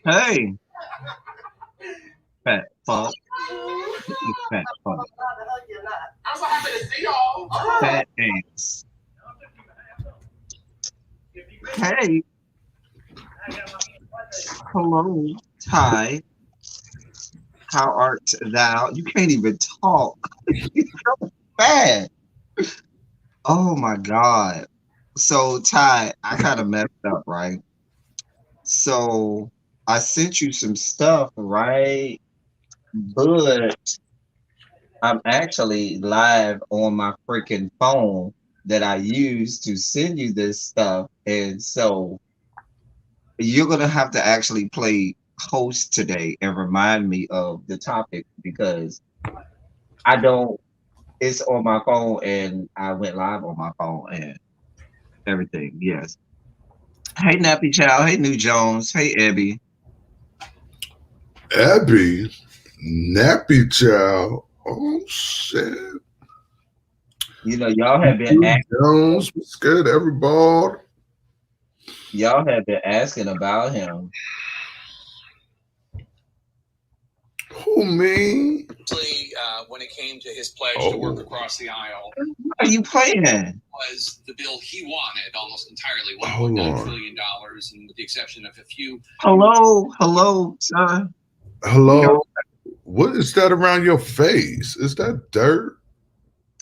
Hey, fat fuck. You fat fuck. I'm so happy to see y'all. Fat ass. Hey, hello, Ty. How art thou? You can't even talk. You're so fat. Oh my God. So, Ty, I kind of messed up, right? So, I sent you some stuff, right? But I'm actually live on my freaking phone that I use to send you this stuff. And so you're going to have to actually play host today and remind me of the topic because I don't, it's on my phone and I went live on my phone and everything. Yes. Hey, Nappy Chow. Hey, New Jones. Hey, Abby. Abby, nappy child. Oh shit. Y'all have been Jones, what's good, everybody? asking about him. Who me? When it came to his pledge to work across the aisle, What are you playing? was the bill he wanted almost entirely Hold $1.9 on. trillion, and with the exception of a few. Hello, sir. Hello. What is that around your face? Is that dirt?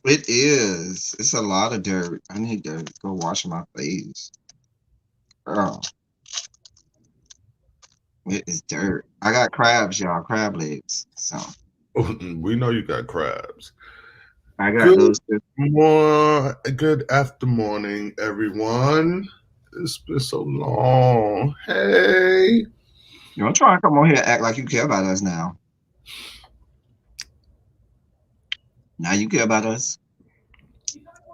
It is. It's a lot of dirt. I need to go wash my face. Oh, it is dirt. I got crabs, y'all. Crab legs. So We know you got crabs. I got Good those too. good after morning, everyone. It's been so long. Hey. You don't try to come on here and act like you care about us now. Now you care about us.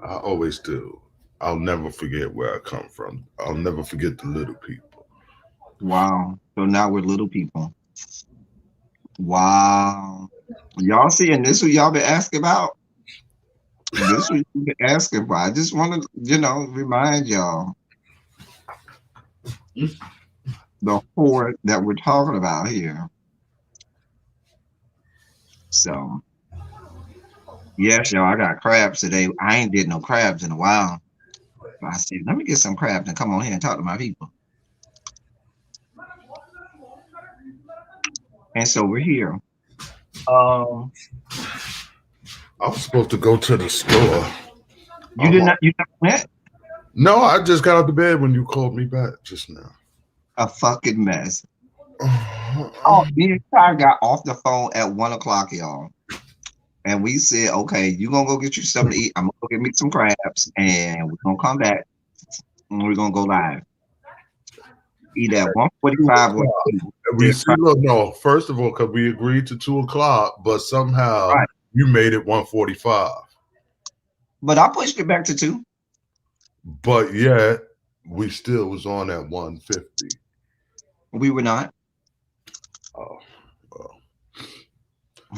I always do. I'll never forget where I come from. I'll never forget the little people. Wow. So now we're little people. Wow. Y'all seeing this? Who y'all been asking about? This what you been asking for. I just want to, remind y'all the horde that we're talking about here. So yes, y'all, I got crabs today. I ain't did no crabs in a while. I said, let me get some crabs and come on here and talk to my people. And so we're here. Um, I was supposed to go to the store. you did not, you never went? No, I just got out of bed when you called me back just now. A fucking mess. Oh, me and Ty got off the phone at 1 o'clock, y'all. And we said, okay, you gonna go get you something to eat. I'm gonna go get me some crabs and we're gonna come back and we're gonna go live. Either at 1:45 or 2. We see, look, no, first of all, because we agreed to 2 o'clock, but somehow Right. you made it 1:45. But I pushed it back to 2. But yet we still was on at 1:50. We were not. Oh, well.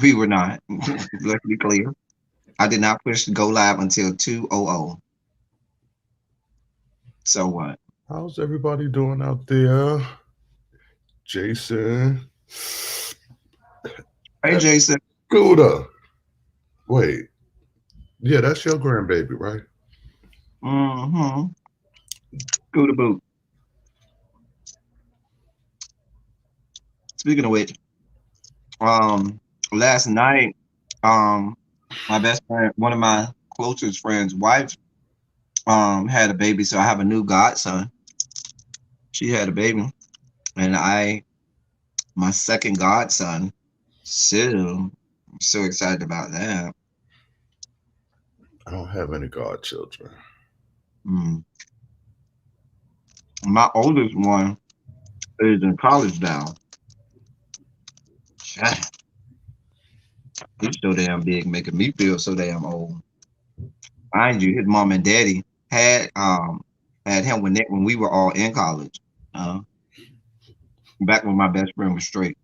We were not. Let's be clear. I did not push go live until 2:00. So what? How's everybody doing out there? Jason. Hey, Jason. Scooter. Wait. Yeah, that's your grandbaby, right? Mm-hmm. Scooter boot. Speaking of which, last night, my best friend, one of my closest friends' wife, had a baby. So I have a new godson. She had a baby, and my second godson. So I'm so excited about that. I don't have any godchildren. Mm. My oldest one is in college now. Shit. He's so damn big, making me feel so damn old. Mind you, his mom and daddy had him when we were all in college. Uh, Back when my best friend was straight.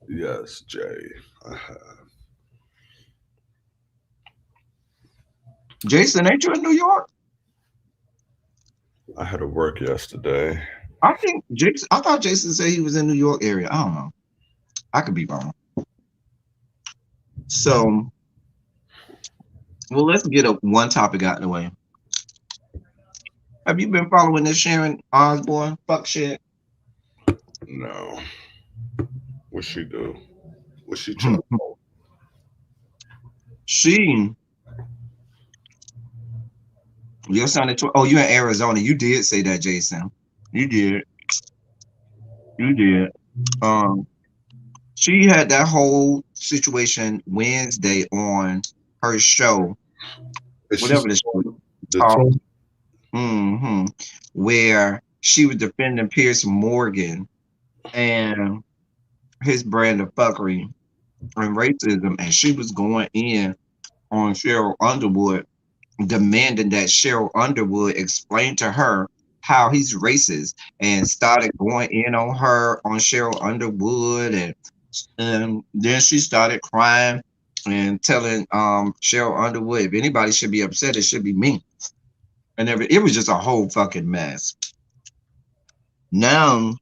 Yes, Jay. I have. Jason, ain't you in New York? I had to work yesterday. I think Jason. I thought Jason said he was in New York area. I don't know. I could be wrong. So, well, let's get one topic out of the way. Have you been following this Sharon Osbourne fuck shit? No. What she do? What she trying to hold? She, your son at oh, you in Arizona. You did say that, Jason. You did. You did. Um, she had that whole situation Wednesday on her show, Is she whatever the show is the called, tone? where she was defending Pierce Morgan and his brand of fuckery and racism, and she was going in on Cheryl Underwood, demanding that Cheryl Underwood explain to her how he's racist, and started going in on her on Cheryl Underwood, and then she started crying and telling Cheryl Underwood, if anybody should be upset, it should be me. And it was just a whole fucking mess. Now,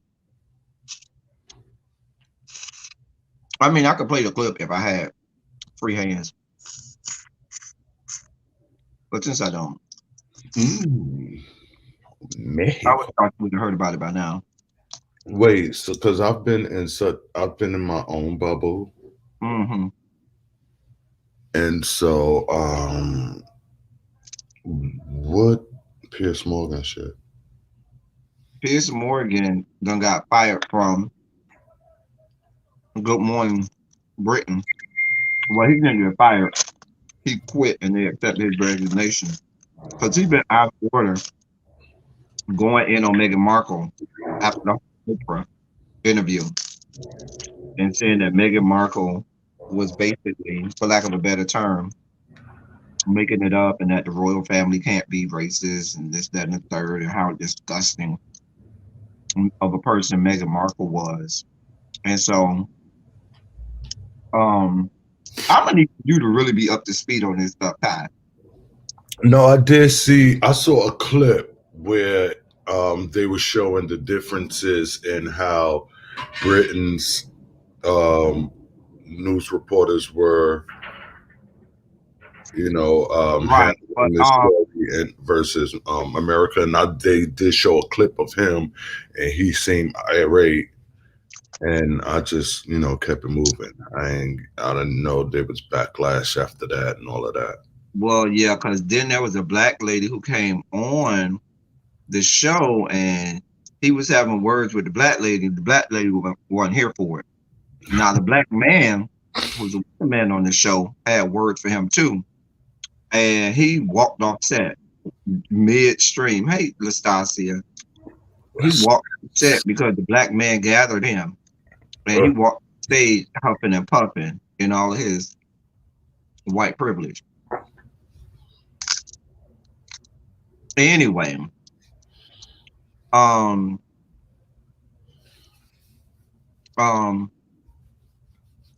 I mean, I could play the clip if I had free hands, but since I don't, Man. I would thought you would have heard about it by now. Wait, so because I've been in my own bubble, Mm-hmm. and so what Pierce Morgan shit? Pierce Morgan done got fired from Good Morning Britain. Well, he didn't get fired. He quit and they accepted his resignation because he's been out of order going in on Meghan Markle after the Oprah interview and saying that Meghan Markle was basically, for lack of a better term, making it up and that the royal family can't be racist and this, that, and the third, and how disgusting of a person Meghan Markle was. And so, I'm gonna need you to really be up to speed on this stuff, Ty. No, I saw a clip where they were showing the differences in how Britain's news reporters were, Right, but handling this story and versus America. And they did show a clip of him, and he seemed irate. And I just, kept it moving. I didn't know there was backlash after that and all of that. well, yeah, because then there was a black lady who came on the show and he was having words with the black lady. The black lady wasn't here for it. Now the black man, who's a white man on the show, had words for him too, and he walked off set midstream. Hey, Lastasia, he walked off set because the black man gathered him, and he walked stage huffing and puffing in all of his white privilege. Anyway, um,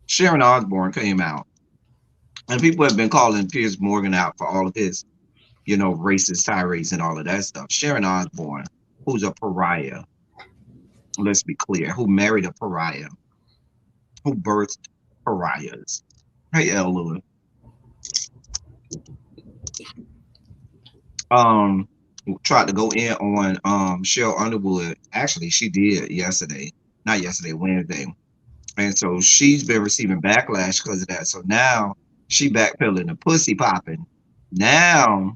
Sharon Osbourne came out, and people have been calling Piers Morgan out for all of his, racist tirades and all of that stuff. Sharon Osbourne, who's a pariah, let's be clear, who married a pariah, who birthed pariahs. Hey, L. Lewis. Tried to go in on Cheryl Underwood. Actually, she did yesterday, not yesterday, Wednesday. And so she's been receiving backlash because of that. So now she backpedaling and pussy popping. Now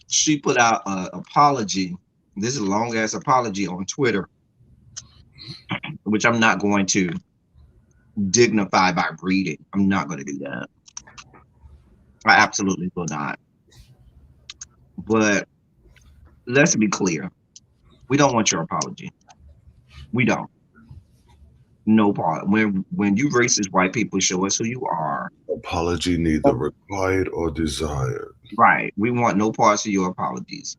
she put out an apology. This is a long ass apology on Twitter, which I'm not going to dignify by reading. I'm not going to do that. I absolutely will not. But let's be clear. We don't want your apology. We don't. No part. When you racist white people, show us who you are. Apology neither required or desired. Right. We want no parts of your apologies.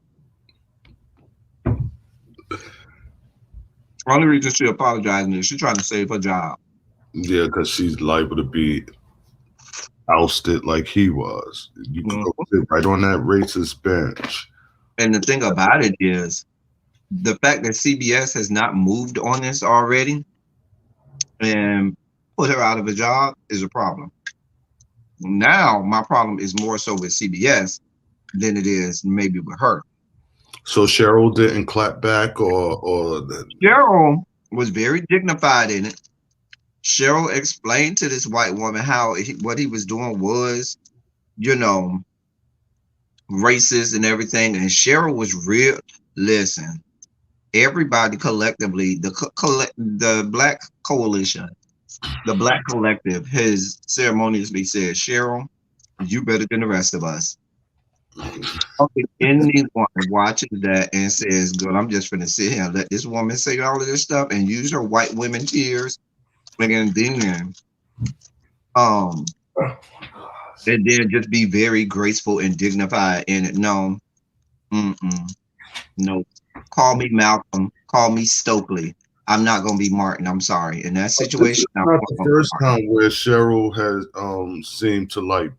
Only reason she apologizing is she's trying to save her job. Yeah, because she's liable to be ousted like he was. You could go sit right on that racist bench. And the thing about it is, The fact that CBS has not moved on this already and put her out of a job is a problem. Now, my problem is more so with CBS than it is maybe with her. So Cheryl didn't clap back, or Cheryl was very dignified in it. Cheryl explained to this white woman how what he was doing was, you know, racist and everything. And Cheryl was real. Listen, everybody collectively, the Black Coalition, the Black Collective, has ceremoniously said, Cheryl, you better than the rest of us. Okay, anyone watches that and says, "Good, I'm just gonna sit here and let this woman say all of this stuff and use her white women tears, and um, and then just be very graceful and dignified in it." No, no. Call me Malcolm. Call me Stokely. I'm not gonna be Martin. I'm sorry. In that this situation, is not the first time where Cheryl has seemed to like,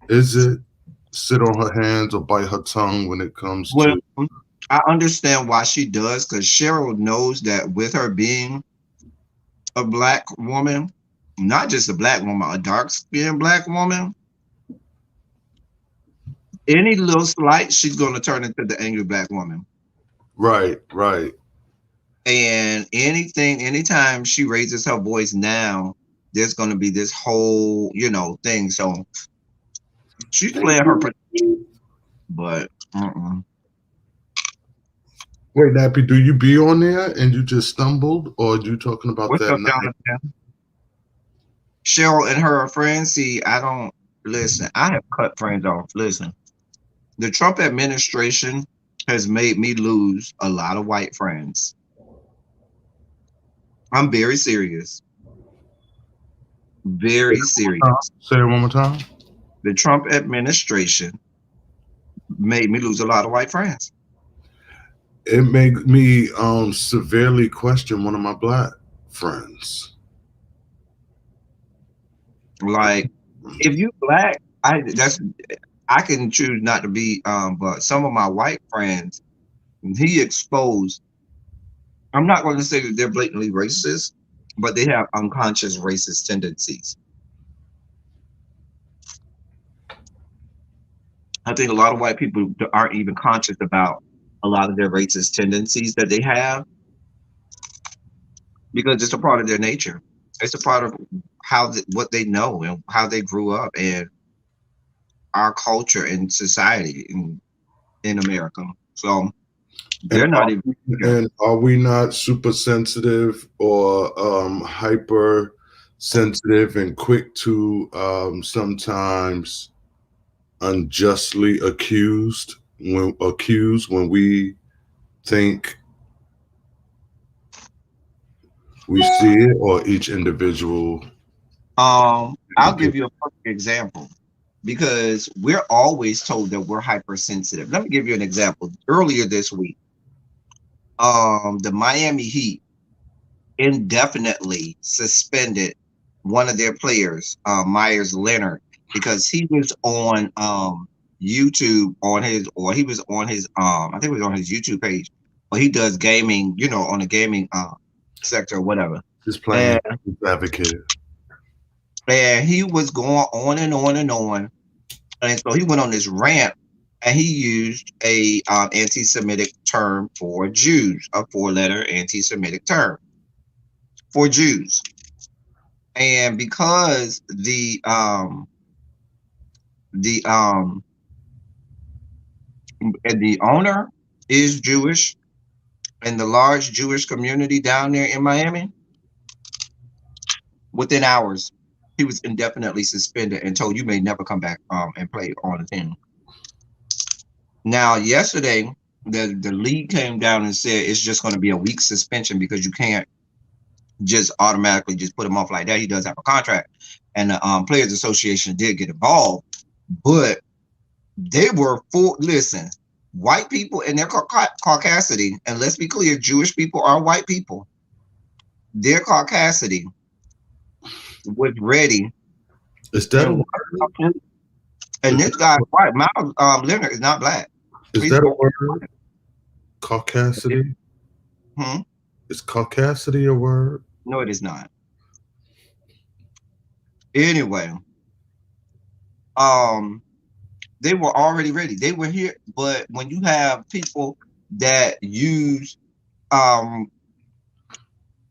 is it sit on her hands or bite her tongue when it comes well, to. I understand why she does, because Cheryl knows that with her being a black woman, not just a black woman, a dark-skinned black woman, any little slight, she's going to turn into the angry black woman. Right, right. And anytime she raises her voice now, there's going to be this whole, thing. So she's playing her, but Wait, Nappy, do you be on there and you just stumbled, or are you talking about what's that up, night? Jonathan? Cheryl and her friends. See, I don't listen. I have cut friends off. Listen, the Trump administration has made me lose a lot of white friends. I'm very serious. Very serious. Say it one more time. The Trump administration made me lose a lot of white friends. It made me severely question one of my black friends. Like, if you black, I can choose not to be. But some of my white friends, he exposed. I'm not going to say that they're blatantly racist, but they have unconscious racist tendencies. I think a lot of white people aren't even conscious about a lot of their racist tendencies that they have, because it's a part of their nature. It's a part of what they know and how they grew up and our culture and society in America. So they're not even. And are we not super sensitive or hyper sensitive and quick to sometimes unjustly accused when we think we see it, or each individual? I'll give you a perfect example, because we're always told that we're hypersensitive. Let me give you an example. Earlier this week, the Miami Heat indefinitely suspended one of their players, Myers Leonard, because he was on YouTube he was on his I think it was on his YouTube page, but he does gaming, on the gaming sector or whatever. Just playing advocate. And he was going on and on and on. And so he went on this rant, and he used a anti-Semitic term for Jews, a 4-letter anti-Semitic term for Jews. And because the owner is Jewish, and the large Jewish community down there in Miami, within hours, he was indefinitely suspended and told, you may never come back and play on the team. Now, yesterday, the league came down and said it's just going to be a week suspension, because you can't just automatically just put him off like that. He does have a contract, and the Players Association did get involved, but they were listen, white people and their caucasity, and let's be clear, Jewish people are white people. Their caucasity was ready. Is that a word? And this guy, white, Miles Leonard is not black. Is that a word? Caucasity. Hmm? Is caucasity a word? No, it is not. Anyway, um, they were already ready. They were here, but when you have people that use um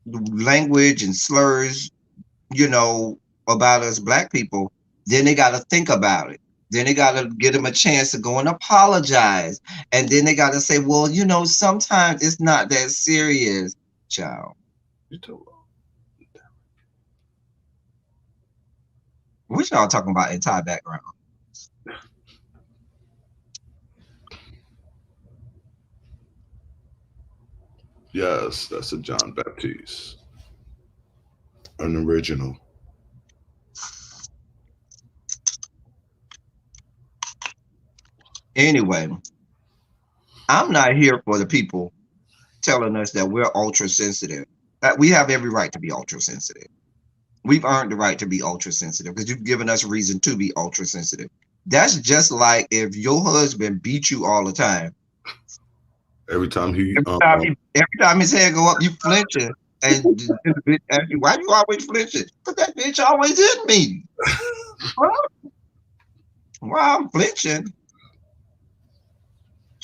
language and slurs, you know, about us black people, then they got to think about it. Then they got to give them a chance to go and apologize. And then they got to say, well, you know, sometimes it's not that serious, child. What y'all talking about in Thai background? Yes, that's a John Baptiste, an original. Anyway, I'm not here for the people telling us that we're ultra sensitive. We have every right to be ultra sensitive. We've earned the right to be ultra sensitive because you've given us reason to be ultra sensitive. That's just like if your husband beat you all the time. Every time Every time his head go up, you flinching. And the bitch ask you, why you always flinching? Because that bitch always hit me. Why I'm flinching?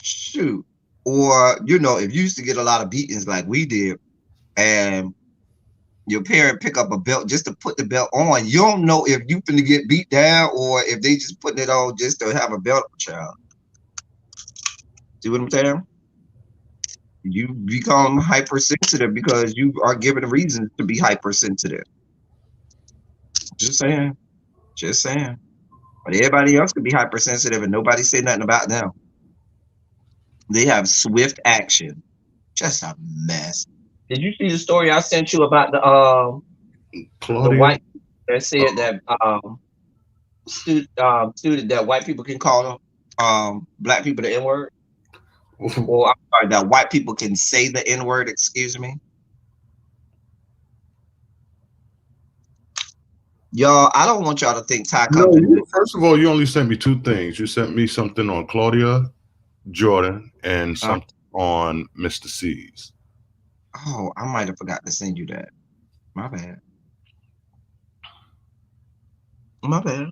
Shoot. Or, you know, if you used to get a lot of beatings like we did, and your parent pick up a belt just to put the belt on, you don't know if you finna get beat down or if they just putting it on just to have a belt on, child. See what I'm saying? You become hypersensitive because you are given reasons to be hypersensitive. Just saying. Just saying. But everybody else could be hypersensitive and nobody say nothing about them. They have swift action. Just a mess. Did you see the story I sent you about the white that said that student that white people can call them black people the N-word? Or I'm sorry, that white people can say the N-word, excuse me. Y'all, I don't want y'all to think Ty comes in. First of all, you only sent me two things. You sent me something on Claudia Jordan and something on Mr. C's. Oh, I might have forgot to send you that. My bad. My bad.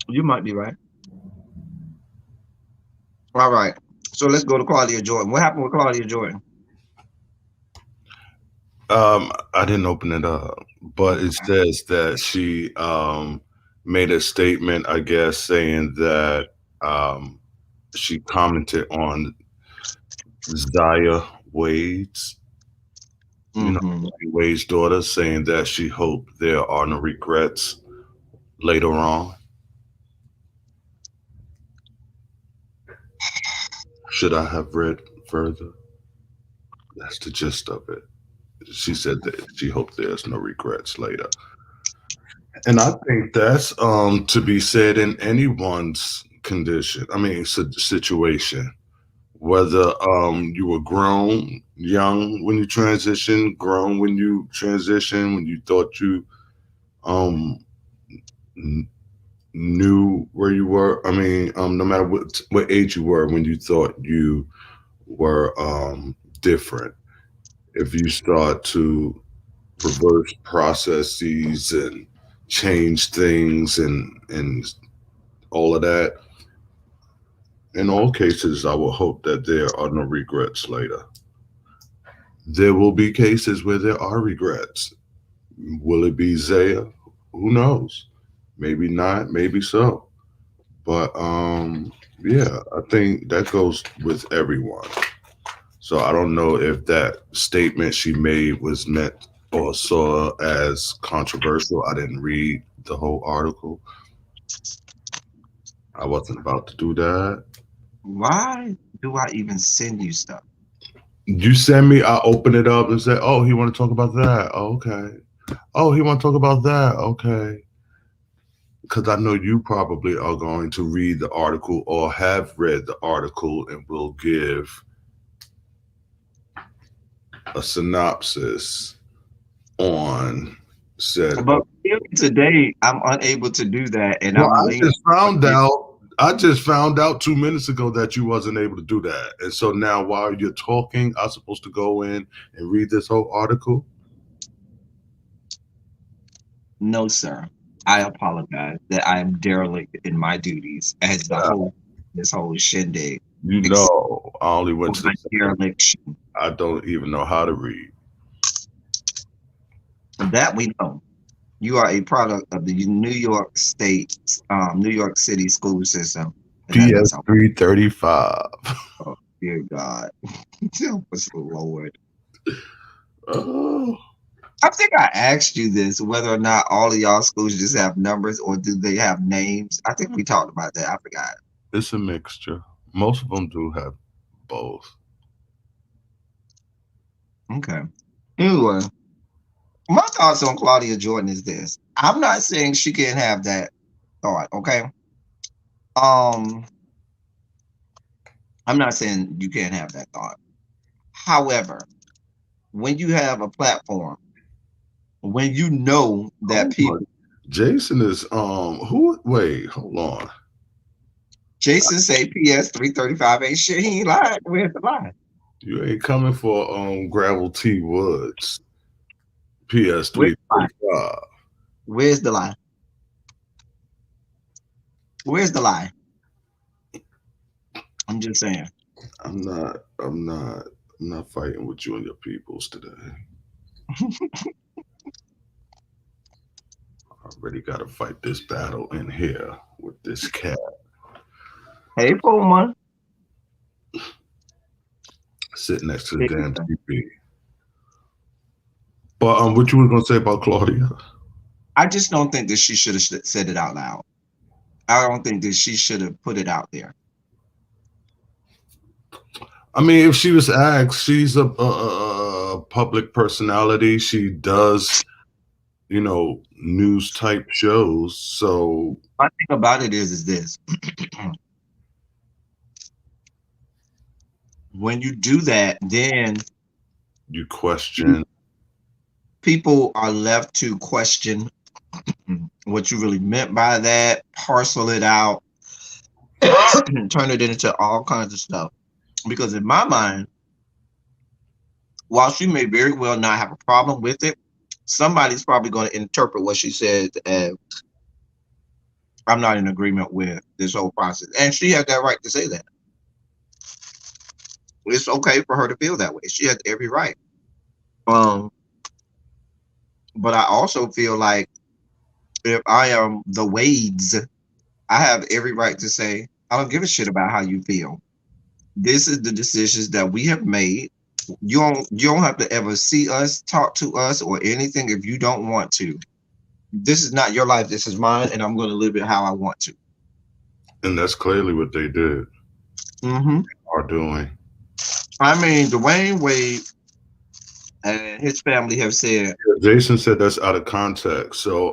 You might be right. All right. So let's go to Claudia Jordan. What happened with Claudia Jordan? I didn't open it up, but it says that she made a statement, I guess, saying that she commented on Zaya Wade's, Wade's daughter, saying that she hoped there are no regrets later on. Should I have read further? That's the gist of it. She said that she hoped there's no regrets later. And I think that's to be said in anyone's condition. I mean, situation. Whether you were grown, young when you transitioned, grown when you transitioned, when you thought you knew where you were. I mean, no matter what age you were when you thought you were different. If you start to reverse processes and change things and all of that, in all cases, I will hope that there are no regrets later. There will be cases where there are regrets. Will it be Zaya? Who knows? Maybe not, maybe so. But yeah, I think that goes with everyone. So I don't know if that statement she made was meant or saw as controversial. I didn't read the whole article. I wasn't about to do that. Why do I even send you stuff? You send me, I open it up and say, oh, he want to talk about that. Oh, okay. Oh, he want to talk about that. Okay. Because I know you probably are going to read the article or have read the article and will give a synopsis on said. But today I'm unable to do that, and well, I just found out I just found out 2 minutes ago that you wasn't able to do that. And so now while you're talking, I'm supposed to go in and read this whole article? No, sir. I apologize that I am derelict in my duties as the whole this whole shindig. You Ex- know, I only went for to my the dereliction. I don't even know how to read. That we know. You are a product of the New York State, New York City school system, and that's PS all. 335. Oh, dear God, help us, Lord. Oh, I think I asked you this whether or not all of y'all schools just have numbers or do they have names. I think we talked about that. I forgot. it's a mixture. Most of them do have both. Okay. Anyway, my thoughts on Claudia Jordan is this. I'm not saying she can't have that thought. Okay. Um, I'm not saying you can't have that thought. However, when you have a platform, when you know that Oh my. people, Jason is who wait, hold on. Jason say PS 335 ain't shit. He ain't lying. Where's the lie? You ain't coming for Gravel T Woods. PS Where's the lie? 335. Where's the lie? Where's the lie? I'm just saying. I'm not fighting with you and your peoples today. I already gotta fight this battle in here with this cat Hey, Puma. sitting next to the damn TV. But what you were gonna say about Claudia? I just don't think that she should have said it out loud. I don't think that she should have put it out there. I mean, if she was asked, she's a public personality. She does, news type shows. So My thing about it is this. When you do that, then you question. people are left to question what you really meant by that, parcel it out, turn it into all kinds of stuff. Because in my mind, while she may very well not have a problem with it, somebody's probably going to interpret what she said as I'm not in agreement with this whole process. And she has that right to say that. It's okay for her to feel that way. She has every right. But I also feel like if I am the Wades, I have every right to say, I don't give a shit about how you feel. This is the decisions that we have made. You don't have to ever see us, talk to us, or anything if you don't want to. This is not your life. This is mine, and I'm going to live it how I want to. And that's clearly what they did. Are doing. I mean, Dwayne Wade and his family have said. Jason said that's out of context. So,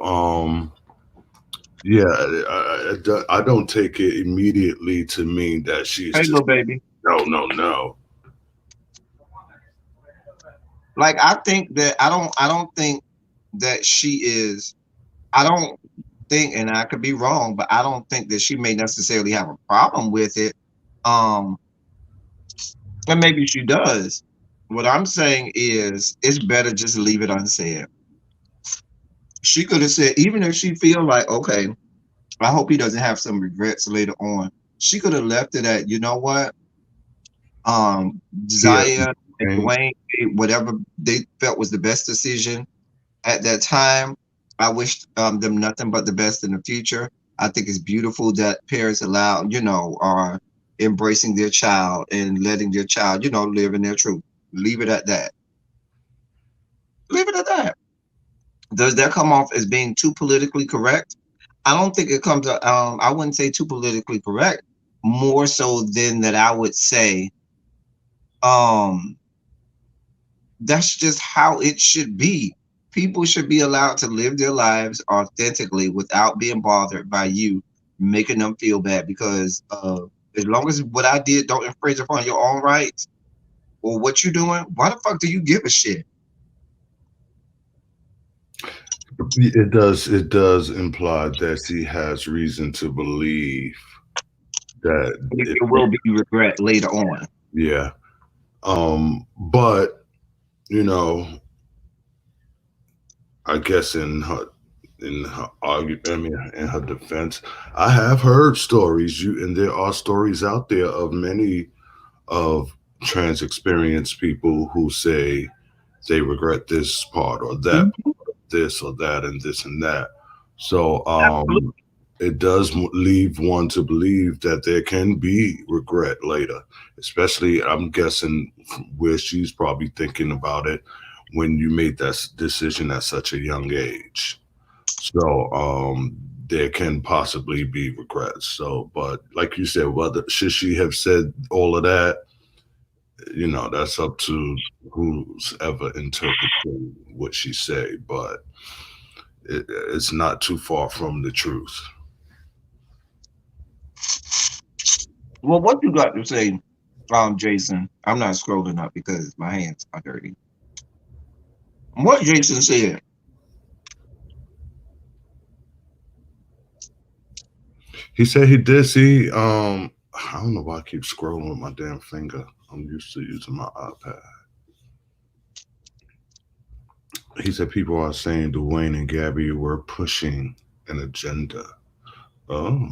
yeah, I don't take it immediately to mean that she's Hey, just little baby. no. Like I think that I don't think that she is. I don't think, and I could be wrong, but I don't think that she may necessarily have a problem with it. And maybe she does. What I'm saying is, it's better just leave it unsaid. She could have said, even if she feel like, okay, I hope he doesn't have some regrets later on. She could have left it at, you know what, Yeah, Zaya and Dwayne, whatever they felt was the best decision at that time. I wish them nothing but the best in the future. I think it's beautiful that parents are embracing their child and letting their child, live in their truth. Leave it at that. Leave it at that. Does that come off as being too politically correct? I don't think it comes. I wouldn't say too politically correct. More so than that, I would say, um, that's just how it should be. People should be allowed to live their lives authentically without being bothered by you making them feel bad because as long as what I did don't infringe upon your own rights or what you're doing, why the fuck do you give a shit? it does imply that she has reason to believe that There will be regret later on. yeah. But you know, I guess in her argument, I mean, in her defense, I have heard stories. And there are stories out there of many of trans experienced people who say they regret this part or that, Mhm. this or that, and this and that. So Absolutely. it does leave one to believe that there can be regret later, especially I'm guessing where she's probably thinking about it when you made that decision at such a young age. So there can possibly be regrets. So, but like you said, whether should she have said all of that, that's up to who's ever interpreting what she say. But it's not too far from the truth. Well, what you got to say, Jason? I'm not scrolling up because my hands are dirty. What Jason said. He said he did see. I don't know why I keep scrolling with my damn finger. I'm used to using my iPad. He said people are saying Dwayne and Gabby were pushing an agenda. Oh,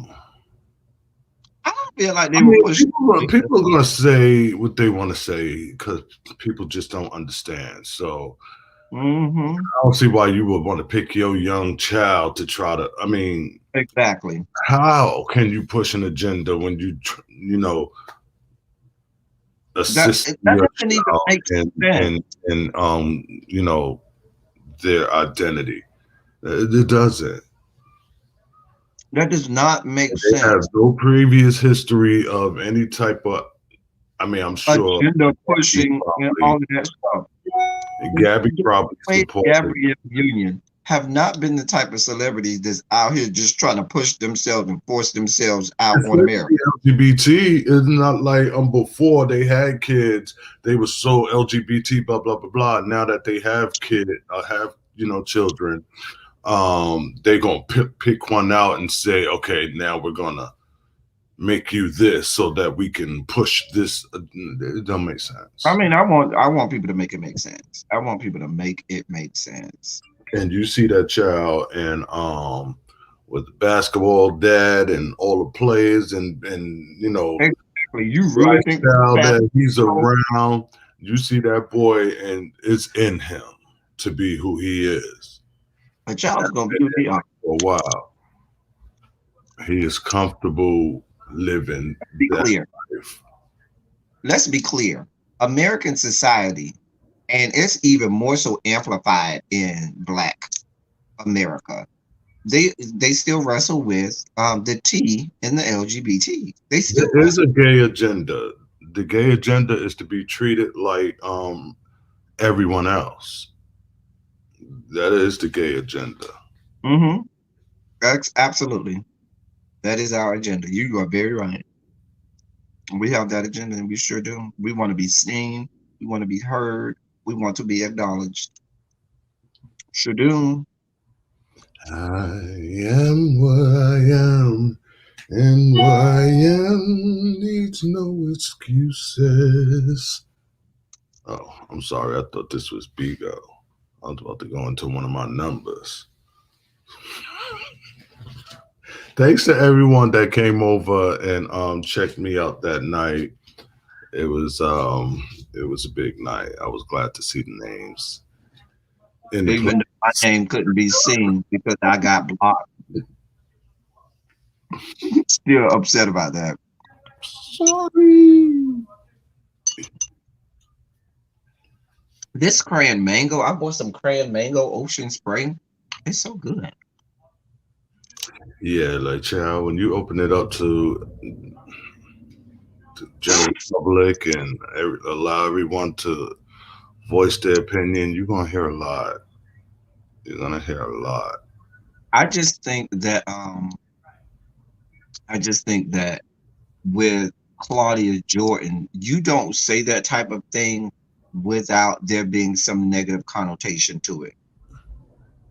I don't feel like I they were mean, pushing. people are gonna say what they want to say because people just don't understand. So Mm-hmm. I don't see why you would want to pick your young child to try to. I mean, Exactly. how can you push an agenda when That assist that your doesn't even child make sense. and their identity? It doesn't. That does not make They have sense. no previous history of any type of. I mean, I'm sure Agenda Gabby pushing and probably, all of that stuff. Gabby probably Wade supported. Gabrielle Union have not been the type of celebrities that's out here just trying to push themselves and force themselves out on America. Especially LGBT is not like before they had kids, they were so LGBT, blah blah blah blah. Now that they have have children, they gonna pick one out and say, okay, now we're gonna make you this so that we can push this. It don't make I sense. mean, I want people to make it make sense. I want people to make it make sense. And you see that child and with the basketball dad and all the players and Exactly. You really think lifestyle that that he's around. You see that boy and it's in him to be who he is. a child's gonna be who they are? For a while, he is comfortable living Be that clear. life. Let's be clear. American society, and it's even more so amplified in Black America. They still wrestle with the T in the LGBT. They still There is wrestle. a gay agenda. The gay agenda is to be treated like everyone else. That is the gay agenda. Mm-hmm. Absolutely. That is our agenda. You are very right. We have that agenda, and we sure do. We want to be seen. We want to be heard. We want to be acknowledged. Sure do. I am what I am, and what I am needs no excuses. Oh, I'm sorry. I thought this was Bigo. I was about to go into one of my numbers. Thanks to everyone that came over and checked me out that night. It was a big night. I was glad to see the names in the Even place. though my name couldn't be seen because I got blocked. Still upset about that. Sorry. This crayon mango, I bought some crayon mango ocean spray. It's so good. Yeah, like child, when you open it up to the general public and allow everyone to voice their opinion, you're gonna hear a lot. You're gonna hear a lot. I just think that I just think that with Claudia Jordan, you don't say that type of thing without there being some negative connotation to it.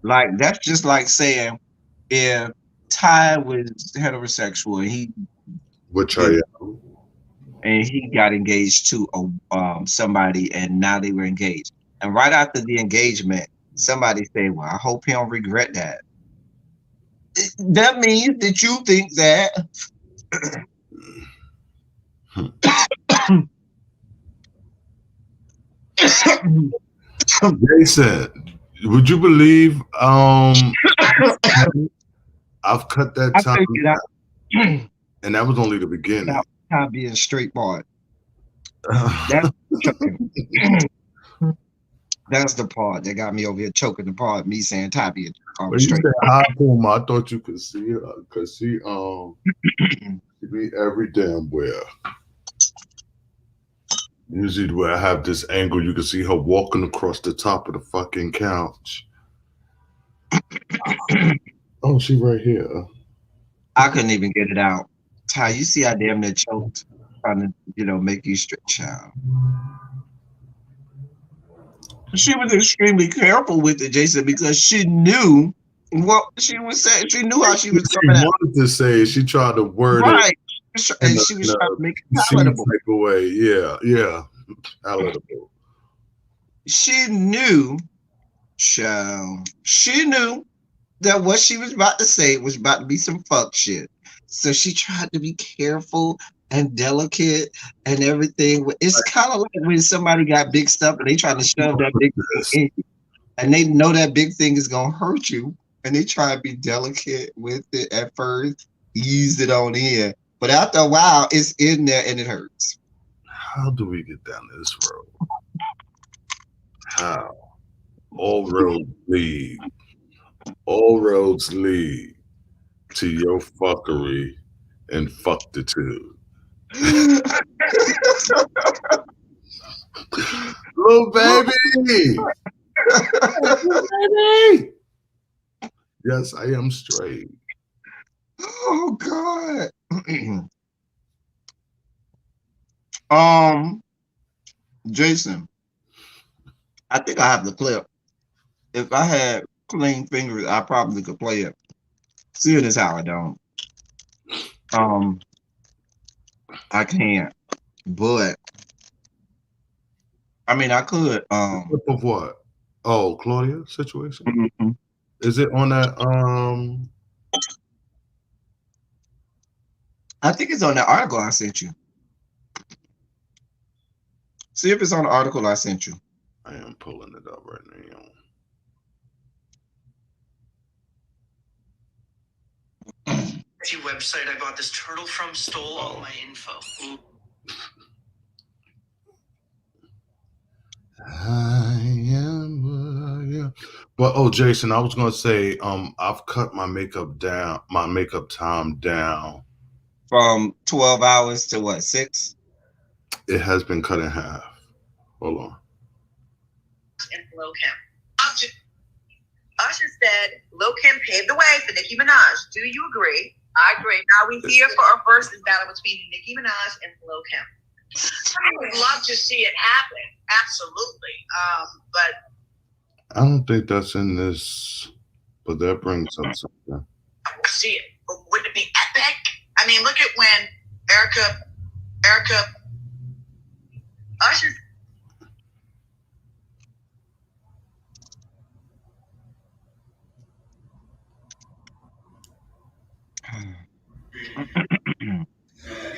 Like that's just like saying if Ty was heterosexual and he Which I am. And he got engaged to somebody, and now they were engaged. And right after the engagement, somebody said, "Well, I hope he don't regret that." That means that you think that. Jason, would you believe I've cut that I time think that and that was only the beginning. Time being straight boy. That's choking. That's the part that got me over here choking the part. Me saying Ty being When you straight. said hi, Puma, I thought you could see her because she be every damn where. Usually where I have this angle, you can see her walking across the top of the fucking couch. Oh, she right here. I couldn't even get it out. Ty, you see I damn near choked trying to, make you straight, child. She was extremely careful with it, Jason, because she knew what she was saying. She knew how she was coming out. She wanted to say it. She tried to word right. it. And she was trying to make it palatable. Type of way. Yeah. Palatable. She knew, child. She knew that what she was about to say was about to be some fuck shit. So she tried to be careful and delicate and everything. It's kind of like when somebody got big stuff and they trying to shove that big thing in you, and they know that big thing is gonna hurt you, and they try to be delicate with it at first, ease it on in, but after a while, it's in there and it hurts. How do we get down this road? How? All roads lead. All roads lead to your fuckery and fucktitude. Little baby. Little baby. Yes, I am straight. Oh God. Jason, I think I have the clip. If I had clean fingers, I probably could play it. Seeing as how I don't. I can't. But I mean I could. Clip of what? Oh, Claudia situation? Mm-hmm. Is it on that I think it's on the article I sent you. See if it's on the article I sent you. I am pulling it up right now. Website I bought this turtle from stole all my info. I am, yeah. But Jason, I was gonna say, I've cut my makeup time down From 12 hours to what, 6? It has been cut in half. Hold on. And Lil Kim. Usher said Lil Kim paved the way for Nicki Minaj. Do you agree? I agree. Now we here for our versus battle between Nicki Minaj and Lil Kim. I would love to see it happen. Absolutely. But I don't think that's in this, but that brings up something. We'll see it. But wouldn't it be epic? I mean, look at when Erica Usher.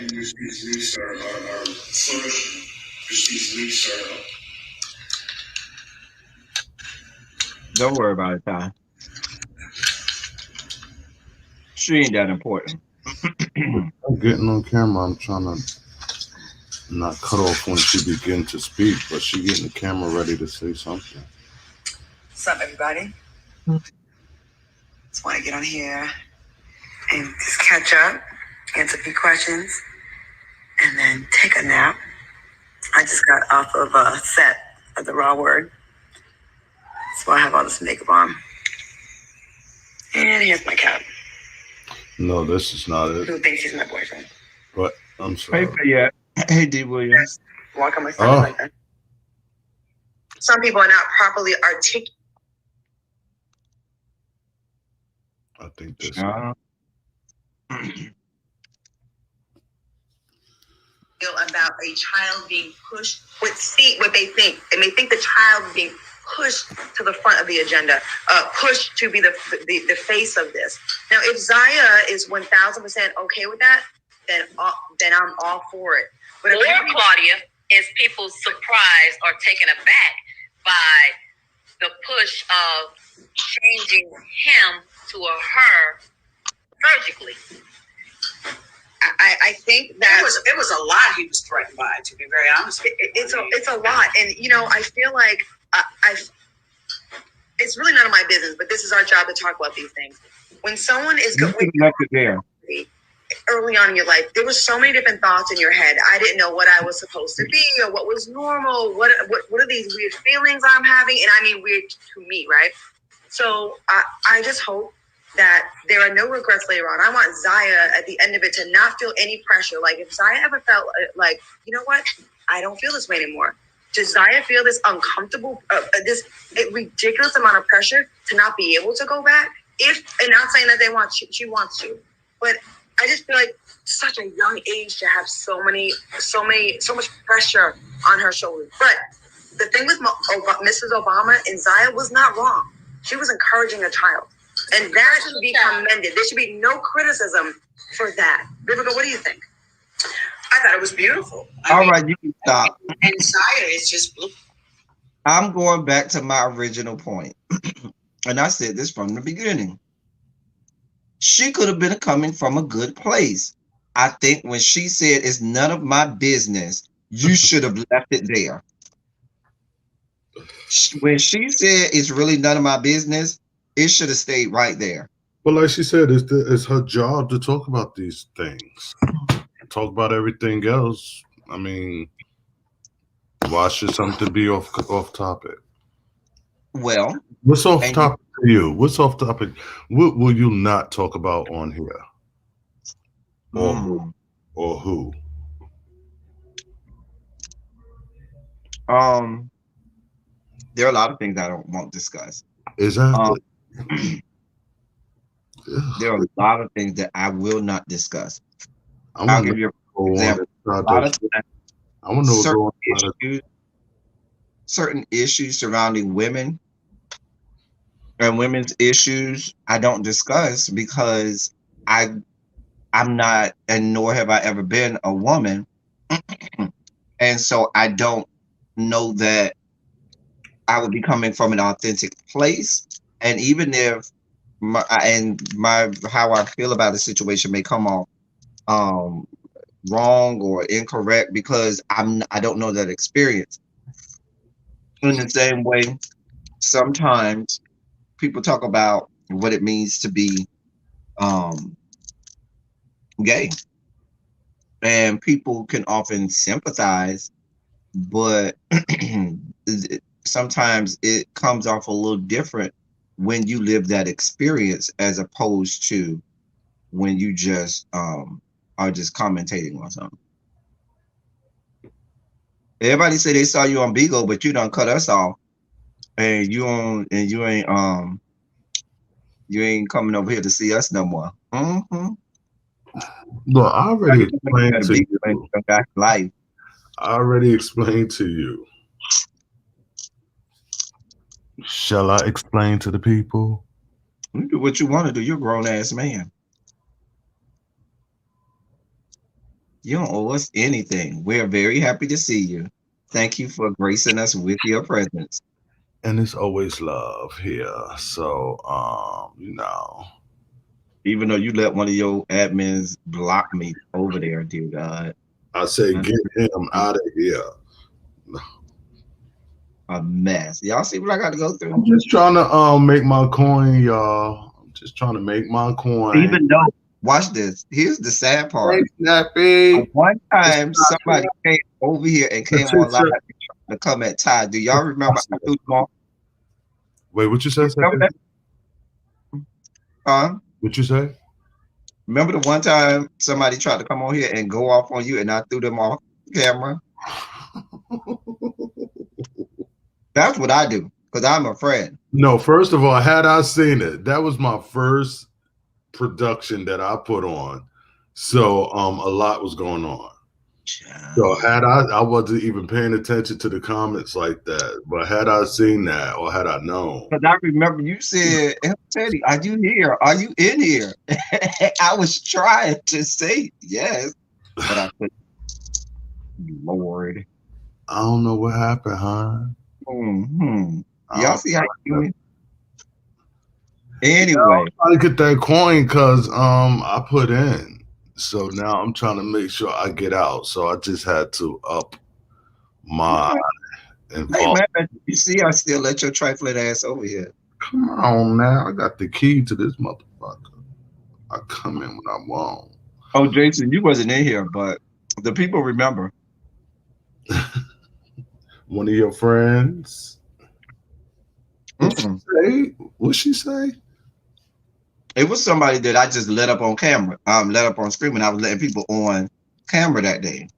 Industry's restart, our flourishing industry's restart. Don't worry about it, Ty. She ain't that important. I'm getting on camera. I'm trying to not cut off when she begins to speak, but she getting the camera ready to say something. What's up, everybody? Just want to get on here and just catch up, answer a few questions, and then take a nap. I just got off of a set of The Raw Word, so I have all this makeup on. And here's my cat. No, this is not it. Who thinks he's my boyfriend? But I'm sorry. Hey, D. Williams. Walk on my phone like that. Some people are not properly articulate. I think this. about a child being pushed what they think, and they think the child is being pushed to the front of the agenda, pushed to be the face of this. Now, if Zaya is 1,000% okay with that, then I'm all for it. But or Claudia, is people surprised or taken aback by the push of changing him to a her surgically? I think that it was a lot he was threatened by, to be very honest. It's a lot, and I feel like it's really none of my business, but this is our job to talk about these things. When someone is early on in your life, there were so many different thoughts in your head. I didn't know what I was supposed to be or what was normal. What are these weird feelings I'm having? And I mean weird to me, right? So I just hope that there are no regrets later on. I want Zaya at the end of it to not feel any pressure. Like if Zaya ever felt like, you know what, I don't feel this way anymore. Does Zaya feel this uncomfortable, this ridiculous amount of pressure to not be able to go back? And not saying that she wants to, but I just feel like such a young age to have so much pressure on her shoulders. But the thing with Mrs. Obama and Zaya was not wrong. She was encouraging a child. And that should be commended. There should be no criticism for that. Vivica, what do you think? I thought it was beautiful. All right, you can stop. And Zaya is just blue. I'm going back to my original point. And I said this from the beginning. She could have been coming from a good place. I think when she said it's none of my business, you should have left it there. When she said it's really none of my business, it should have stayed right there. But like she said, it's her job to talk about these things. Talk about everything else. I mean, why should something be off topic? Well, what's off topic for you? What's off topic? What will you not talk about on here? Or who? There are a lot of things I won't discuss. Exactly. There are a lot of things that I will not discuss. I'll give you an example. I want to know certain issues surrounding women and women's issues I don't discuss because I'm not, and nor have I ever been, a woman. And so I don't know that I would be coming from an authentic place. And even if how I feel about the situation may come off wrong or incorrect because I don't know that experience. In the same way, sometimes people talk about what it means to be gay, and people can often sympathize, but sometimes it comes off a little different when you live that experience as opposed to when you just are just commentating on something. Everybody say they saw you on Bigo, but you done cut us off, and you ain't coming over here to see us no more. Look, I already explained to you. Back to life. I already explained to you. Shall I explain to the people? You do what you want to do. You're a grown ass man. You don't owe us anything. We're very happy to see you. Thank you for gracing us with your presence. And it's always love here. So, even though you let one of your admins block me over there, dear God. I say, get him out of here. A mess. Y'all see what I got to go through? I'm just trying to make my coin, y'all. I'm just trying to make my coin. Even though, watch this. Here's the sad part. Snappy. One time, somebody came over here and came on live to come at Ty. Do y'all remember I threw them off? Wait, what you say? What you say? Remember the one time somebody tried to come on here and go off on you and I threw them off camera? That's what I do because I'm a friend. No, first of all, had I seen it, that was my first production that I put on. So a lot was going on. So had I wasn't even paying attention to the comments like that, but had I seen that or had I known, Because I remember you said, Teddy, are you here? Are you in here? I was trying to say yes, but I couldn't. Lord. I don't know what happened, huh? Y'all see how you doing? Anyway, I get that coin because I put in. So now I'm trying to make sure I get out. So I just had to up my involvement. Hey man, you see, I still let your trifling ass over here. Come on now. I got the key to this motherfucker. I come in when I want. Oh, Jason, you wasn't in here, but the people remember. One of your friends. What'd she say? It was somebody that I just let up on camera, let up on screen when I was letting people on camera that day.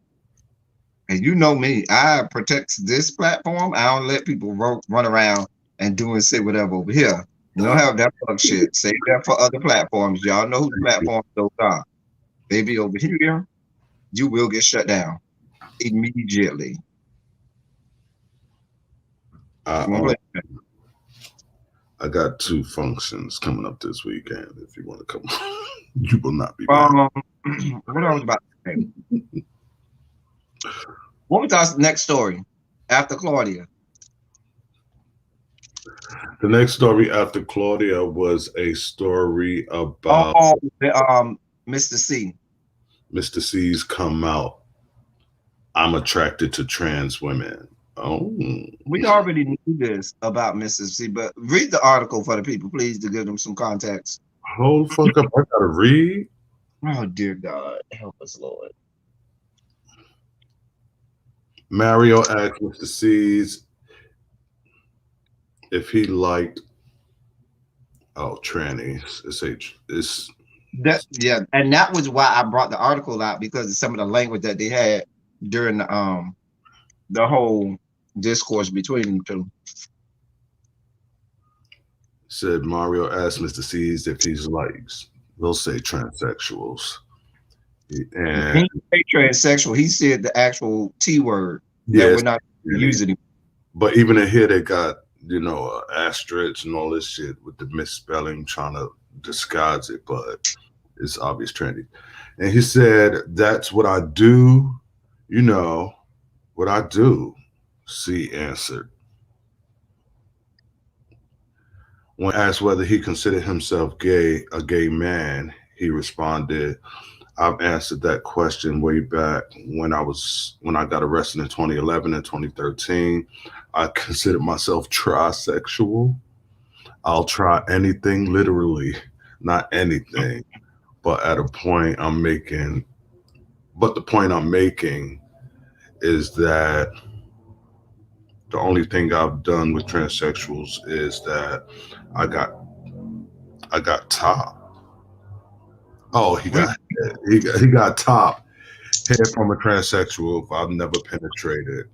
And you know me, I protect this platform. I don't let people run around and do and say whatever over here. You don't have that fuck shit. Save that for other platforms. Y'all know whose platforms those are. Baby, over here, you will get shut down immediately. I got 2 functions coming up this weekend. If you want to come, you will not be back. What I was about to say. What was our next story after Claudia? The next story after Claudia was a story about Mr. C. Mr. C's come out. I'm attracted to trans women. Oh, we already knew this about Mr. C, but read the article for the people, please, to give them some context. Hold the fuck up! I gotta read. Oh dear God, help us, Lord. Mario asked Mr. C's if he liked trannies. It's that, yeah, and that was why I brought the article out, because of some of the language that they had during the whole discourse between them two. Said Mario asked Mr. C's if he likes, we'll say, transsexuals. And he didn't say transsexual. He said the actual T word that we're not using it. But even in here, they got, asterisks and all this shit with the misspelling, trying to disguise it, but it's obvious trendy. And he said, that's what I do, what I do. C answered. When asked whether he considered himself a gay man, he responded, I've answered that question way back when I got arrested in 2011 and 2013. I considered myself trisexual. I'll try anything, literally, not anything. But the point I'm making is that the only thing I've done with transsexuals is that I got top. Oh, he got top head from a transsexual. If I've never penetrated,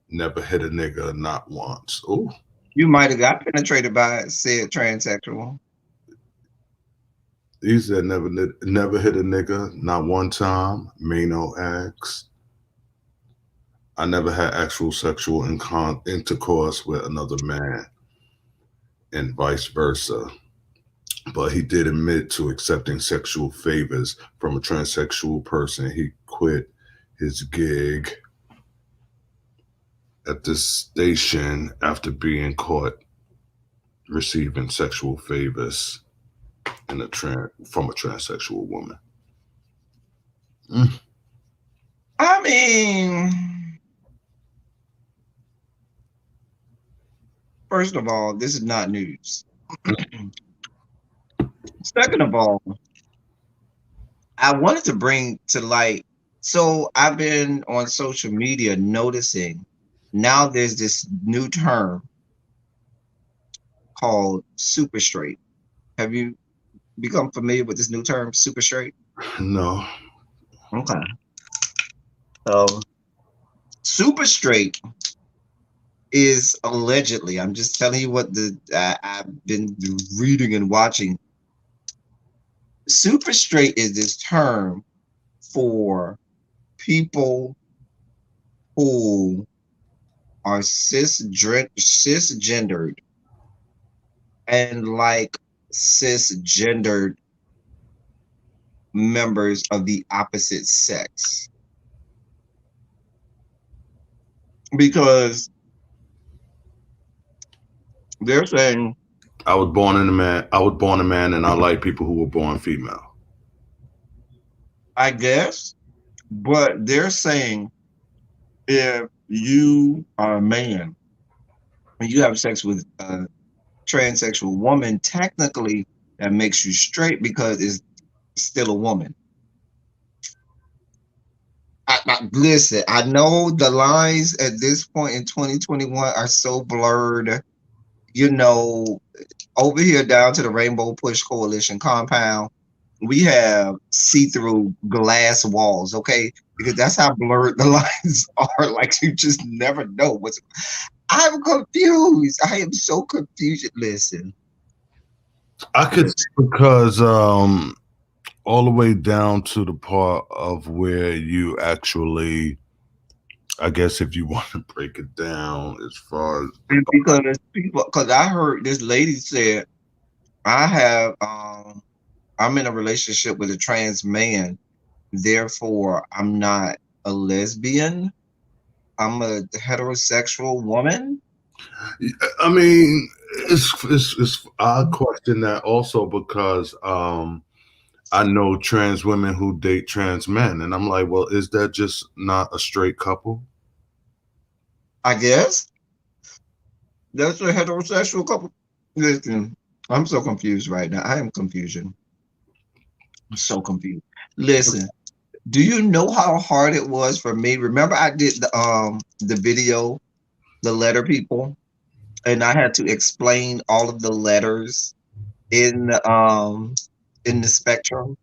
never hit a nigga, not once. Oh, you might have got penetrated by said transsexual. He said never hit a nigga, not one time. Mano asked. I never had actual sexual intercourse with another man, and vice versa. But he did admit to accepting sexual favors from a transsexual person. He quit his gig at this station after being caught receiving sexual favors from a transsexual woman. I mean, first of all, this is not news. Second of all, I wanted to bring to light, so I've been on social media noticing now there's this new term called super straight. Have you become familiar with this new term, super straight? No. Okay. So super straight is allegedly, I'm just telling you what I've been reading and watching. Super straight is this term for people who are cisgendered and like cisgendered members of the opposite sex. Because they're saying I was born a man, and I like people who were born female. I guess, but they're saying if you are a man and you have sex with a transsexual woman, technically that makes you straight because it's still a woman. Listen, I know the lines at this point in 2021 are so blurred. You know, over here down to the Rainbow Push Coalition compound, we have see-through glass walls, okay? Because that's how blurred the lines are. Like, you just never know what's. I'm confused. I am so confused. Listen, I could, because all the way down to the part of where you actually, I guess if you want to break it down as far as because I heard this lady said, I'm in a relationship with a trans man, therefore I'm not a lesbian. I'm a heterosexual woman. I mean, it's I question that also because I know trans women who date trans men, and I'm like, well, is that just not a straight couple? I guess that's a heterosexual couple. Listen, I'm so confused right now. I am confusion. I'm so confused. Listen, do you know how hard it was for me? Remember, I did the video, the letter people, and I had to explain all of the letters in the spectrum.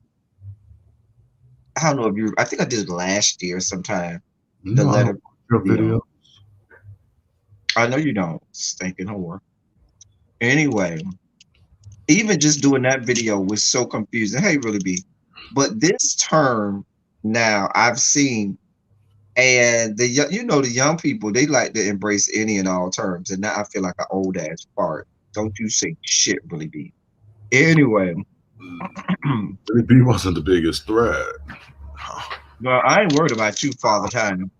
I don't know if you. I think I did it last year sometime. The No, I letter don't watch your video. I know you don't, stinking whore. Anyway, even just doing that video was so confusing. Hey, really be. But this term now I've seen, and the young people, they like to embrace any and all terms, and now I feel like an old ass fart. Don't you say shit, really be. Anyway, B wasn't the biggest threat. well, I ain't worried about you, Father Time.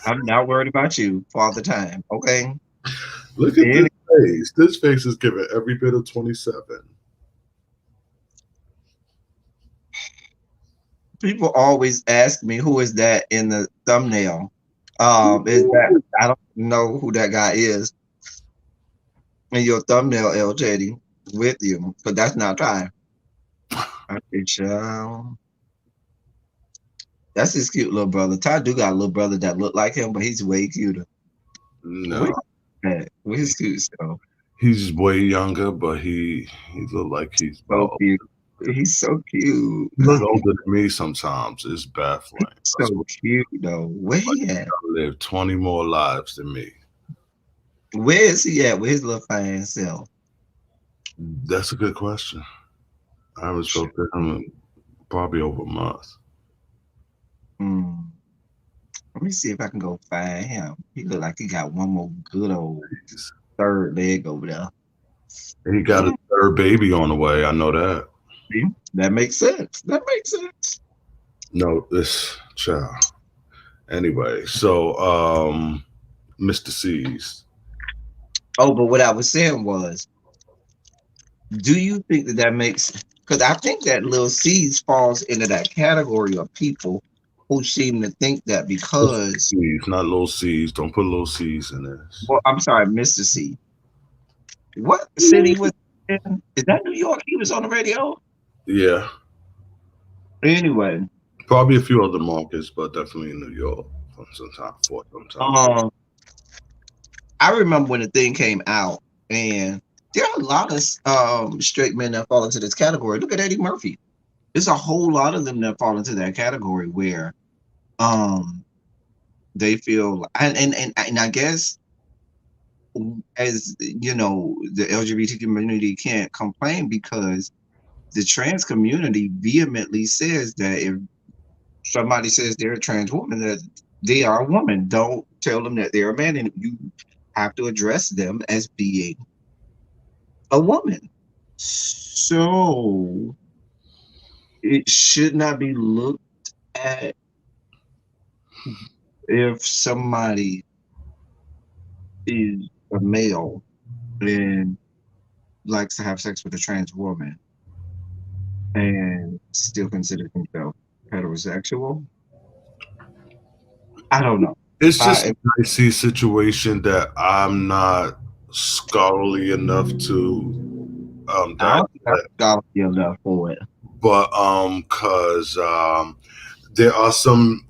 I'm not worried about you, Father Time. Okay. Look at this face. This face is giving every bit of 27. People always ask me who is that in the thumbnail. Is that I don't know who that guy is in your thumbnail, LJD, with you, but that's not Ty. I think that's his cute little brother. Ty do got a little brother that look like him, but he's way cuter. No, With his cute stuff. he's way younger, but he look like he's So about. cute. He's so cute. He look older than me sometimes. It's baffling. So cute though. Where he at? Live 20 more lives than me. Where is he at with his little fine self? That's a good question. I haven't spoken to him in probably over a month. Let me see if I can go find him. He look like he got one more good old third leg over there. He got a third baby on the way. I know that. See? That makes sense. That makes sense. No, this child. Anyway, so Mr. C's. Oh, but what I was saying was, do you think that makes? Because I think that Lil C's falls into that category of people who seem to think that because C's, not little C's. Don't put little C's in this. Well, I'm sorry, Mr. C. What city was in? Is that New York? He was on the radio? Yeah. Anyway. Probably a few other markets, but definitely in New York sometime. I remember when the thing came out, and there are a lot of straight men that fall into this category. Look at Eddie Murphy. There's a whole lot of them that fall into that category where they feel and I guess, as you know, the LGBT community can't complain because the trans community vehemently says that if somebody says they're a trans woman, that they are a woman. Don't tell them that they're a man, and you have to address them as being a woman. So it should not be looked at if somebody is a male and likes to have sex with a trans woman and still consider himself heterosexual. I don't know. It's just I, a dicey situation that I'm not scholarly enough to I don't think I'm dissect. scholarly enough for it. But cause there are some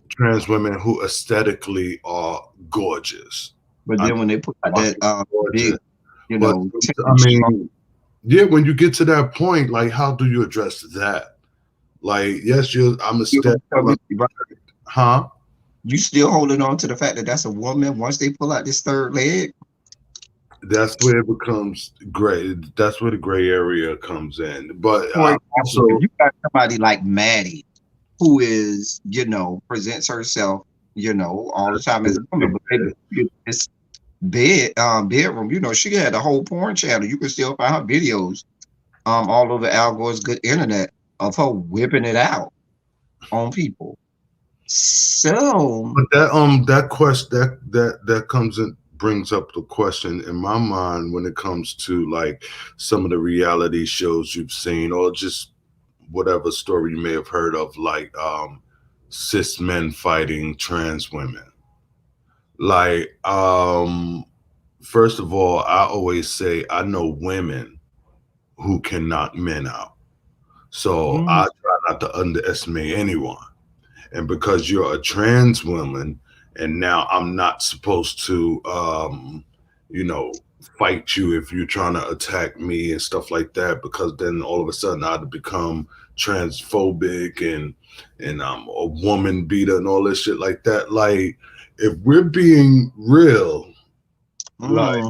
trans women who aesthetically are gorgeous. But I then when they put out fucking that big, gorgeous. you But know, I mean, yeah, when you get to that point, like, how do you address that? Like, yes, I'm a step, huh? you still holding on to the fact that that's a woman once they pull out this third leg? That's where it becomes gray. That's where the gray area comes in. But For example, also, if you got somebody like Maddie, who is, presents herself, all the time as a woman, but maybe it's bedroom, she had a whole porn channel. You can still find her videos all over Al Gore's good internet of her whipping it out on people. So but that question that comes in brings up the question in my mind when it comes to like some of the reality shows you've seen or just whatever story you may have heard of, like cis men fighting trans women. Like, first of all, I always say I know women who can knock men out. So I try not to underestimate anyone. And because you're a trans woman, and now I'm not supposed to, fight you if you're trying to attack me and stuff like that, because then all of a sudden I'd become transphobic and I'm a woman beater and all this shit like that. Like, if we're being real, like,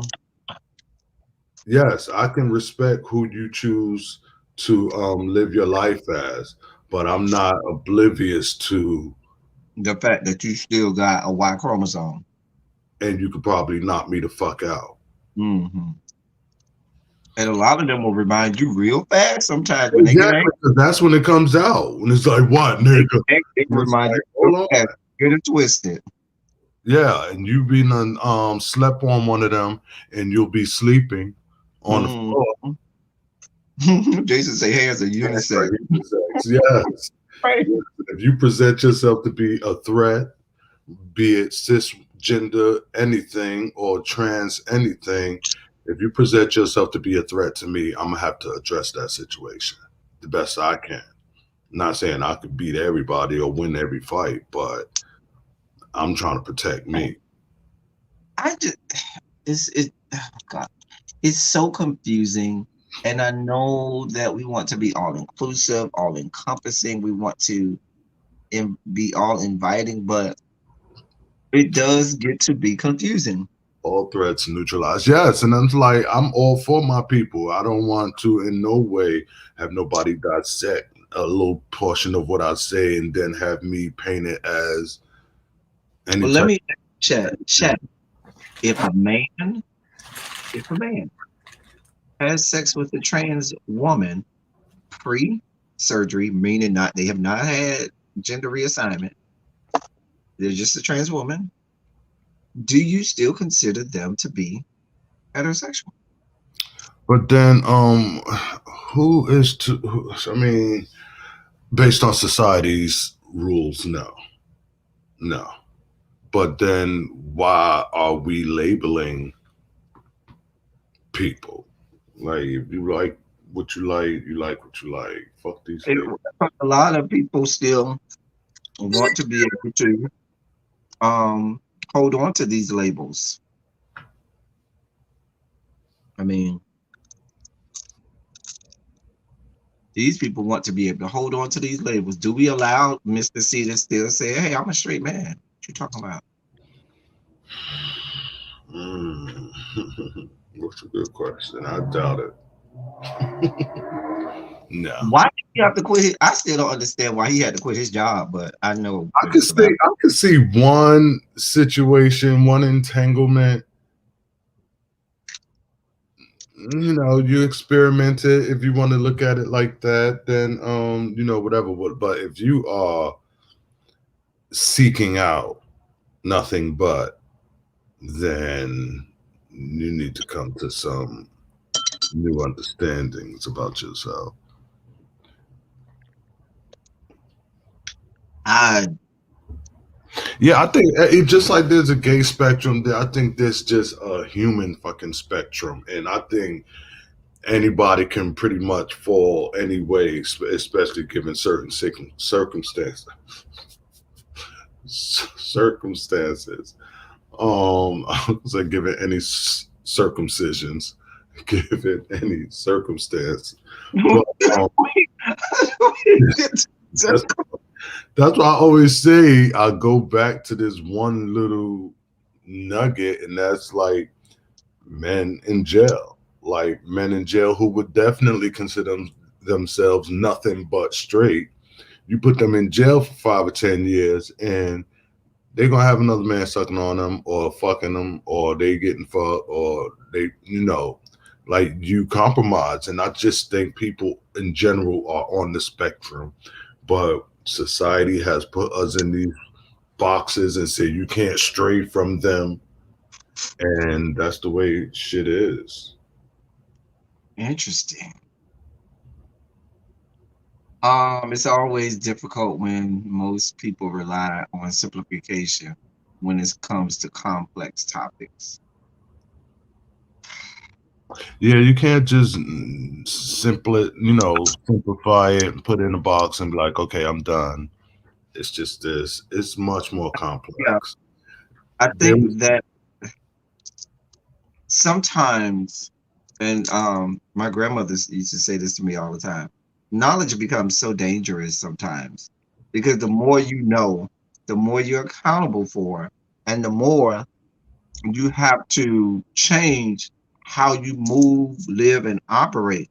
yes, I can respect who you choose to live your life as, but I'm not oblivious to the fact that you still got a Y chromosome. and you could probably knock me the fuck out. And a lot of them will remind you real fast sometimes when they get angry. That's when it comes out. When it's like, what, nigga? They remind you real fast. Get it twisted. Yeah, and you been slept on one of them and you'll be sleeping on the floor. Jason say hands are unisex. Yes. Right. If you present yourself to be a threat, be it cisgender anything or trans anything, if you present yourself to be a threat to me, I'm gonna have to address that situation the best I can. I'm not saying I could beat everybody or win every fight, but I'm trying to protect me. God, it's so confusing. And I know that we want to be all inclusive, all encompassing. We want to be all inviting, but it does get to be confusing. All threats neutralized. Yes, and I'm like, I'm all for my people. I don't want to in no way have nobody dissect a little portion of what I say and then have me paint it as any Well, type. let me check. If a man has sex with a trans woman pre-surgery, meaning they have not had gender reassignment, they're just a trans woman, do you still consider them to be heterosexual? But then who is to I mean, based on society's rules, no. But then why are we labeling people? Like, if you like what you like, you like what you like. Fuck these things. A lot of people still want to be able to hold on to these labels. I mean, these people want to be able to hold on to these labels. Do we allow Mr. C to still say, hey, I'm a straight man? What you talking about? That's a good question. I doubt it. No. Why did he have to quit? I still don't understand why he had to quit his job, but I know I could see one situation, one entanglement. You know, you experiment it if you want to look at it like that, then you know, whatever. But if you are seeking out nothing but, then you need to come to some new understandings about yourself. Yeah, I think it just like there's a gay spectrum. I think there's just a human fucking spectrum, and I think anybody can pretty much fall any way, especially given certain circumstances. Circumstances. I was like, given any circumcisions, given any circumstance. But, that's why I always say I go back to this one little nugget, and that's like men in jail. Like men in jail who would definitely consider themselves nothing but straight. You put them in jail for 5 or 10 years, and they're gonna have another man sucking on them, or fucking them, or they getting fucked, or they, you know, like you compromise. And I just think people in general are on the spectrum, but society has put us in these boxes and say you can't stray from them, and that's the way shit is. Interesting. It's always difficult when most people rely on simplification when it comes to complex topics. Yeah, you can't just simplify it and put it in a box and be like, okay, I'm done. It's just this. It's much more complex. Yeah, I think that sometimes, and my grandmother used to say this to me all the time, knowledge becomes so dangerous sometimes because the more you know, the more you're accountable for, and the more you have to change how you move, live, and operate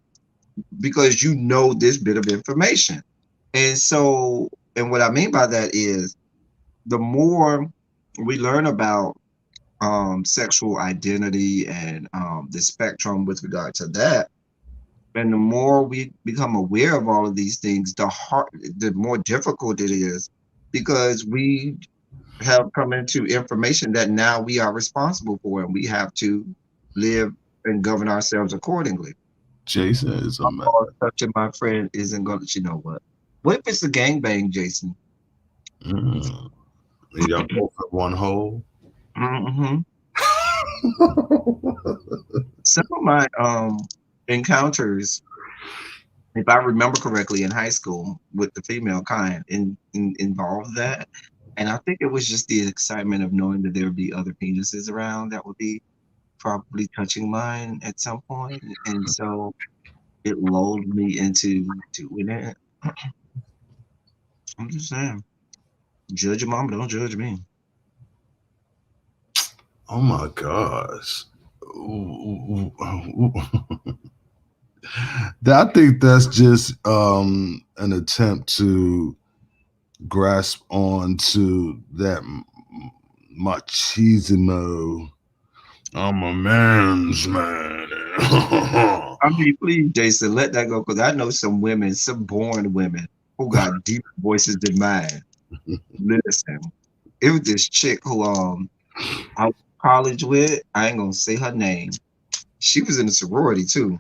because you know this bit of information. And so, and what I mean by that is the more we learn about sexual identity and the spectrum with regard to that, and the more we become aware of all of these things, the more difficult it is because we have come into information that now we are responsible for, and we have to live and govern ourselves accordingly. Jason is a man. Touching my friend isn't going to, you know what? What if it's a gangbang, Jason? And y'all both have one hole. Mm-hmm. Some of my encounters, if I remember correctly, in high school with the female kind, involved that, and I think it was just the excitement of knowing that there would be other penises around that would be probably touching mine at some point, and so it lulled me into doing it. I'm just saying, judge your mama, don't judge me. Oh my gosh. I think that's just an attempt to grasp onto that machismo. I'm a man's man. I mean, please, Jason, let that go, because I know some women, some born women, who got deeper voices than mine. Listen, it was this chick who I was in college with. I ain't gonna say her name. She was in a sorority too.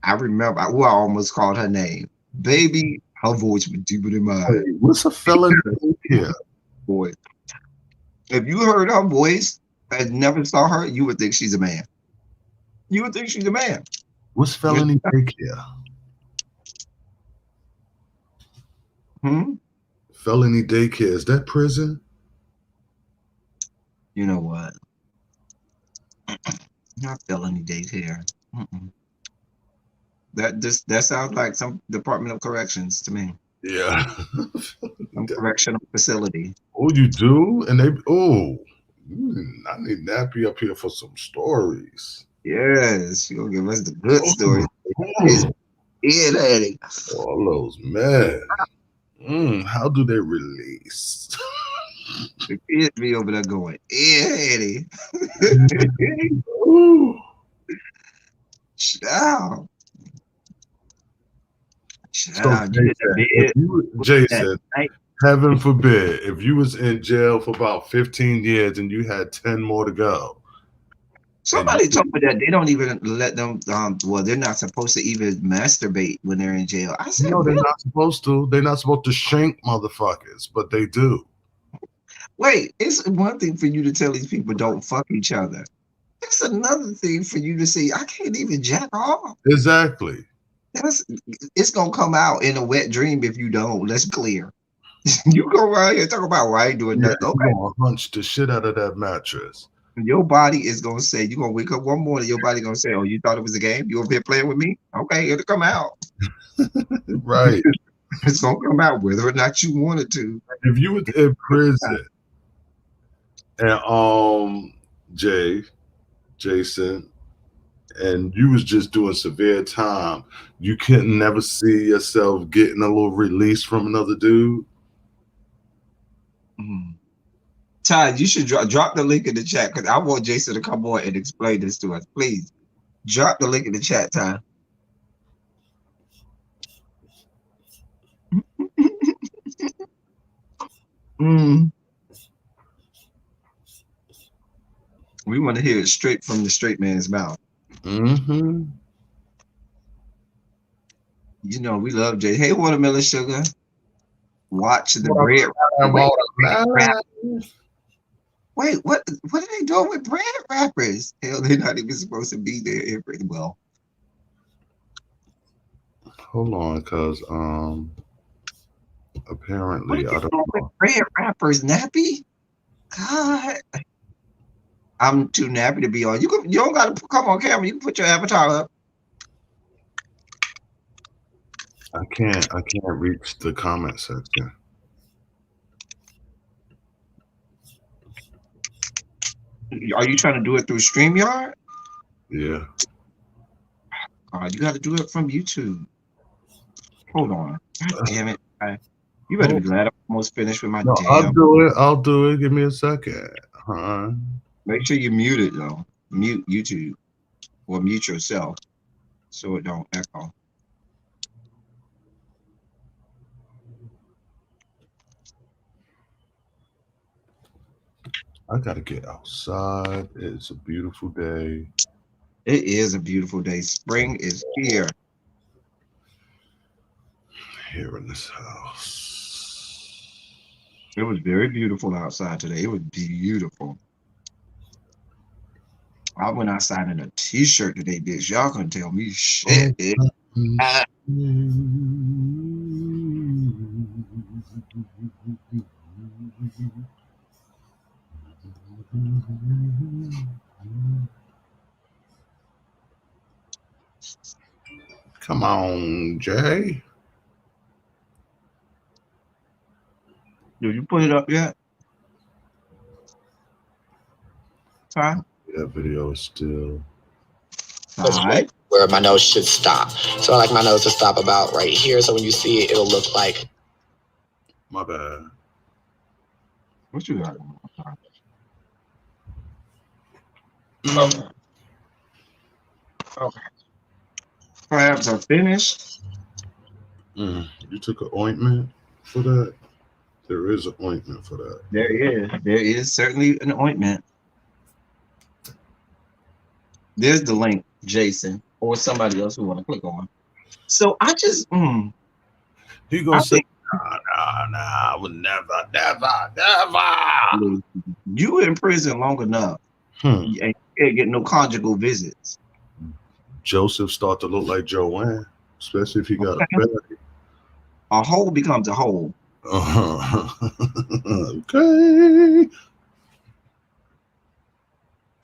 I remember. I almost called her name. Baby, her voice was deeper than mine. Hey, what's a felon here? Boy, if you heard her voice and never saw her, you would think she's a man. You would think she's a man. What's felony daycare? Felony daycare, is that prison? You know what? Not felony daycare. That sounds like some Department of Corrections to me. Yeah. Some correctional facility. Oh, you do? And I need Nappy up here for some stories. Yes, you'll give us the good stories. Eddie. All those men. How do they release? The kids be over there going, Eddie. Ooh. Child. So Child. You Jason, did if that you, Jason, heaven forbid, if you was in jail for about 15 years and you had 10 more to go. Somebody told me that they don't even let them. Well, they're not supposed to even masturbate when they're in jail. I said, No, they're really? not supposed to. They're not supposed to shank motherfuckers, but they do. Wait, it's one thing for you to tell these people don't fuck each other. It's another thing for you to say I can't even jack off. Exactly. It's gonna come out in a wet dream if you don't. Let's clear. You go around here talk about why I ain't doing Yeah, nothing. you're Okay, gonna hunch the shit out of that mattress. your body is gonna say you're gonna wake up one morning. Your body gonna say, "Oh, you thought it was a game? You over here playing with me? Okay, it'll come out. Right. It's gonna come out whether or not you wanted to." If you was in prison and Jason, and you was just doing severe time, you couldn't never see yourself getting a little release from another dude. Ty, you should drop the link in the chat because I want Jason to come on and explain this to us. Please drop the link in the chat, Ty. We want to hear it straight from the straight man's mouth. Mm-hmm. You know, we love Jay. Hey, watermelon sugar. Watch the bread. Wait, what are they doing with bread wrappers? Hell, they're not even supposed to be there. Well, hold on, because apparently what are you doing with bread wrappers, Nappy? God, I'm too nappy to be on. You don't gotta come on camera. You can put your avatar up. I can't reach the comment section. Are you trying to do it through StreamYard? Yeah. You got to do it from YouTube. Hold on. God damn it. You better be glad I'm almost finished with my damn. I'll do it. Give me a second. Make sure you mute it, though. Mute YouTube. Or mute yourself so it don't echo. I got to get outside. It's a beautiful day. It is a beautiful day. Spring is here. Here in this house. It was very beautiful outside today. It was beautiful. I went outside in a t-shirt today, bitch. Y'all couldn't tell me shit. Come on, Jay. Did you put it up yet? Ty? That video is still. Right. Where my nose should stop. So I like my nose to stop about right here. So when you see it, it'll look like. My bad. What you got? Okay. Crabs are finished. You took an ointment for that? There is an ointment for that. There is. There is certainly an ointment. There's the link, Jason, or somebody else who want to click on. So I just, He gonna say, nah, I would never. You in prison long enough, and you can't get no conjugal visits. Joseph start to look like Joanne, especially if he got a belly. A hole becomes a hole. Okay.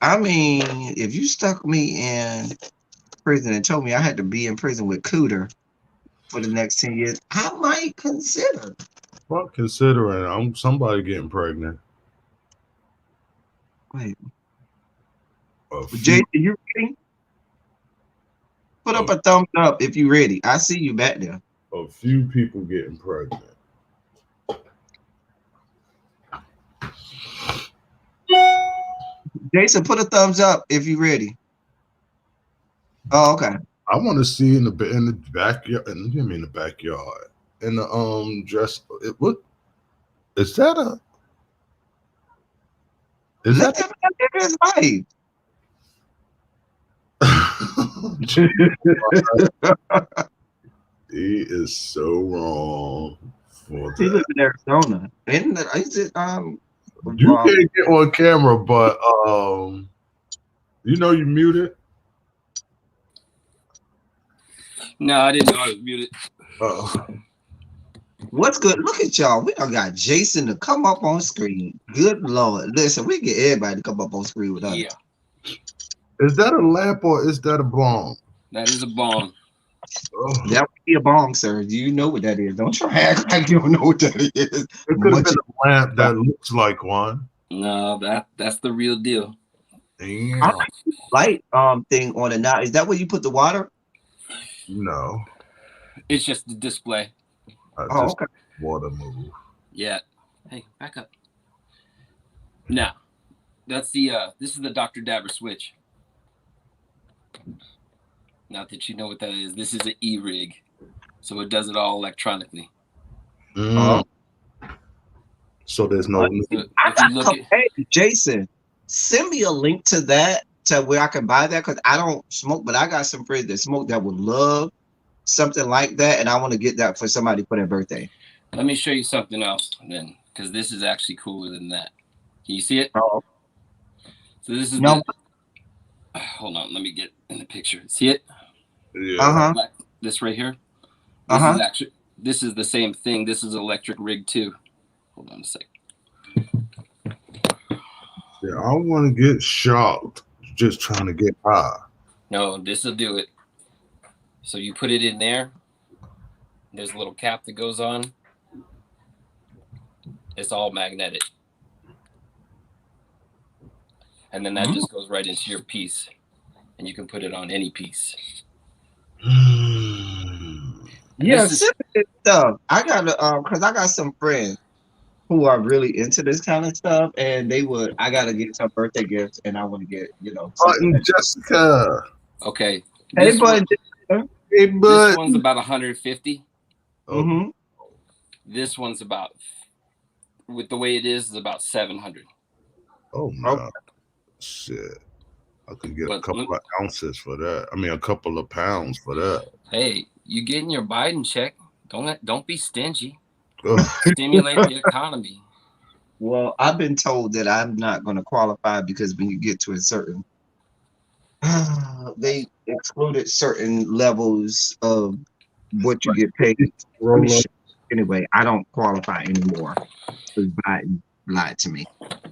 I mean, if you stuck me in prison and told me I had to be in prison with Cooter for the next 10 years, I might consider. Well, considering I'm somebody getting pregnant. Wait. Jason, you reading? Put up a thumbs up if you're ready. I see you back there. A few people getting pregnant. Jason, put a thumbs up if you're ready. Oh, okay. I want to see in the backyard. You mean the backyard? In the dress. What is that? Is Let that? him live his life. He is so wrong for He lives that. in Arizona. Is it You can't get on camera, but you know you muted. No, I didn't know I was muted. What's good? Look at y'all. We done got Jason to come up on screen. Good Lord. Listen, we get everybody to come up on screen with us. Yeah, Is that a lamp or is that a bomb? that is a bomb. Oh. That would be a bomb, sir. Do you know what that is? Don't try to act like you don't know what that is. It could have been a lamp that looks like one. No, that's the real deal. Damn. Light thing on it now. Is that where you put the water? No. It's just the display. Just okay. Water move. Yeah. Hey, back up. Now, that's the this is the Dr. Dabber switch. Not that you know what that is. This is an e-rig, so it does it all electronically. So there's no. Hey, Jason, send me a link to that to where I can buy that because I don't smoke, but I got some friends that smoke that would love something like that, and I want to get that for somebody for their birthday. Let me show you something else then, because this is actually cooler than that. Can you see it? Oh. So this is hold on, let me get in the picture. See it? Yeah. This right here. This is actually the same thing. This is electric rig too. Hold on a sec. Yeah, I want to get shocked just trying to get high. No, this will do it. So you put it in there. There's a little cap that goes on. It's all magnetic. And then that just goes right into your piece. And you can put it on any piece. Yeah, stuff. I got because I got some friends who are really into this kind of stuff, and I gotta get some birthday gifts, and I want to get, Jessica. Okay. Hey, bud. Hey, bud. This one's about 150. Mm-hmm. This one's about, with the way it is about 700. Oh my shit! I could get a couple of ounces for that. I mean, a couple of pounds for that. Hey, you getting your Biden check? Don't be stingy. Stimulate the economy. Well, I've been told that I'm not going to qualify because when you get to a certain, they excluded certain levels of what you get paid. Anyway, I don't qualify anymore because Biden lied to me.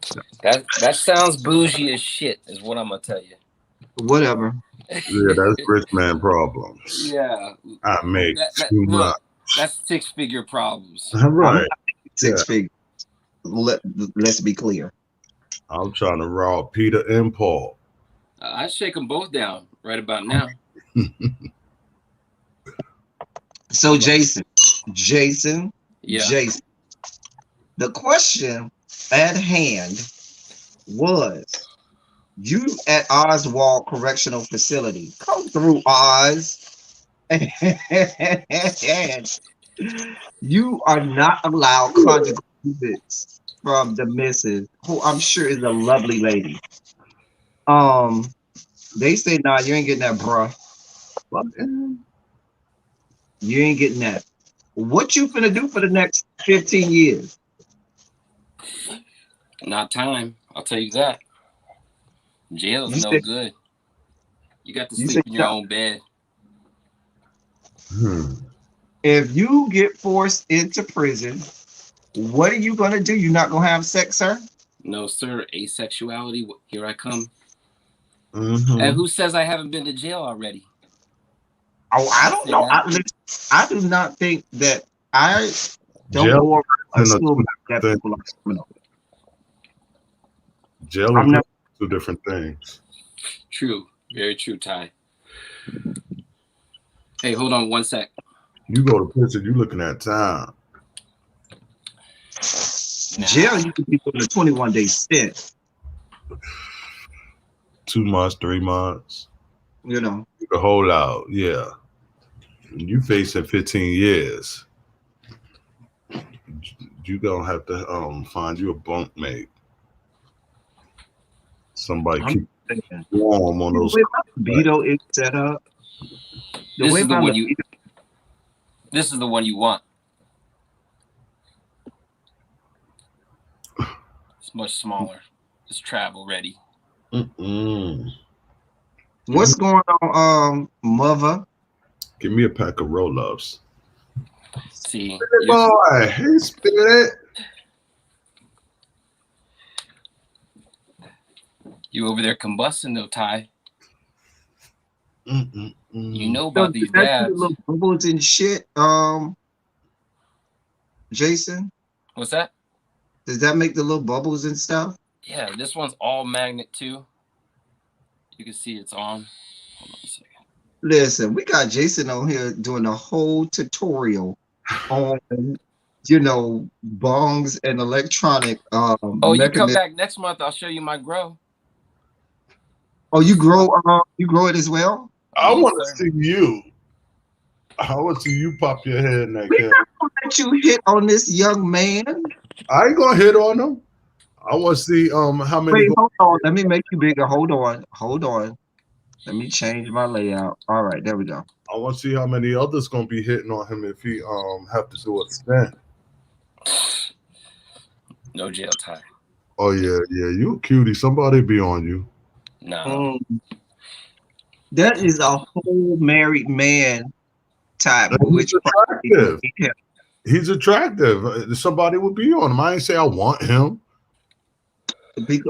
So. That sounds bougie as shit, is what I'm gonna tell you. Whatever. Yeah, that's rich man problems. Yeah, I make too much. That's six-figure problems. Right. Six figures. Let's be clear. I'm trying to rob Peter and Paul. I shake them both down right about now. So Jason, the question at hand was, you at Oswald Correctional Facility. Come through, Oz. And you are not allowed conjugal visits from the missus, who I'm sure is a lovely lady. They say, nah, you ain't getting that, bruh. You ain't getting that. What you finna do for the next 15 years? Not time. I'll tell you that. Jail is no good. You got to sleep in your own bed. If you get forced into prison, what are you gonna do? You're not gonna have sex, sir? No, sir. Asexuality. Here I come. And who says I haven't been to jail already? Oh, I don't know. I do not think that I don't go over that people are criminal. Jail and two different things. True. Very true, Ty. Hey, hold on 1 sec. You go to prison, you looking at time. Jail, you can be doing a 21-day stint. 2 months, 3 months. You know. The whole out, yeah. You facing 15 years. You gonna have to find you a bunk mate. Somebody keep warm on those. The way my libido is set up. This is the one you want. It's much smaller. It's travel ready. What's going on, mother? Give me a pack of roll-ups. See, boy, hey, Spirit. You over there combusting though, Ty. You know about these dads. dads. Little bubbles and shit. Jason. What's that? Does that make the little bubbles and stuff? Yeah, this one's all magnet too. You can see it's on. Hold on a second. Listen, we got Jason on here doing a whole tutorial on, you know, bongs and electronic. You come back next month. I'll show you my grow. Oh, you grow it as well? I want to see you. I want to see you pop your head in that. We're not gonna let you hit on this young man. I ain't gonna hit on him. I want to see how many. Wait, hold on. Let me make you bigger. Hold on. Let me change my layout. All right, there we go. I want to see how many others gonna be hitting on him if he have to do a stint. No jail time. Oh yeah, you a cutie. Somebody be on you. No. That is a whole married man type. He's attractive. He's attractive. Somebody would be on him. I ain't say I want him.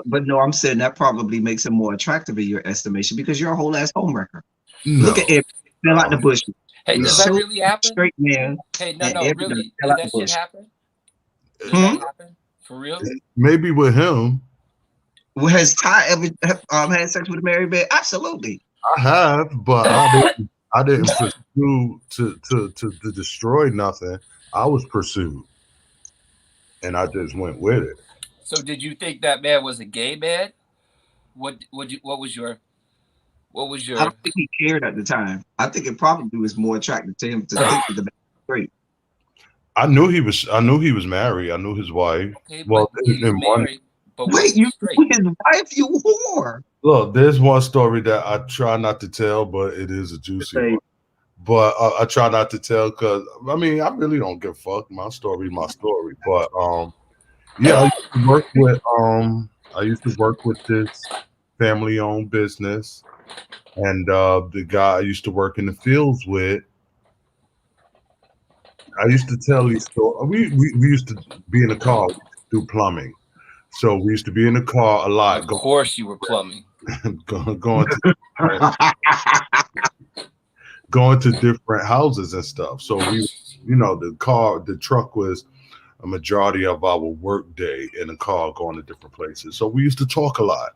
But no, I'm saying that probably makes him more attractive in your estimation because you're a whole ass homewrecker. No. Look at him. Fell out the bush. Hey, does that really happen? Straight man. Hey, no, really. Did that shit happen? Did that happen? For real? Maybe with him. Well, has Ty ever had sex with a married man? Absolutely. I have, but I didn't pursue to destroy nothing. I was pursued, and I just went with it. So, did you think that man was a gay man? What was your? I don't think he cared at the time. I think it probably was more attractive to him to think that the man was straight. I knew he was married. I knew his wife. Okay, well, married. But wait, you his wife, you whore. Look, there's one story that I try not to tell, but it is a juicy one. But I try not to tell because I mean I really don't give a fuck. My story. But yeah, I used to work with this family-owned business, and the guy I used to work in the fields with. I used to tell these stories. We used to be in the car, do plumbing. So we used to be in the car a lot. Of course you were plumbing. going to different houses and stuff. So we, the truck was a majority of our work day in the car going to different places. So we used to talk a lot.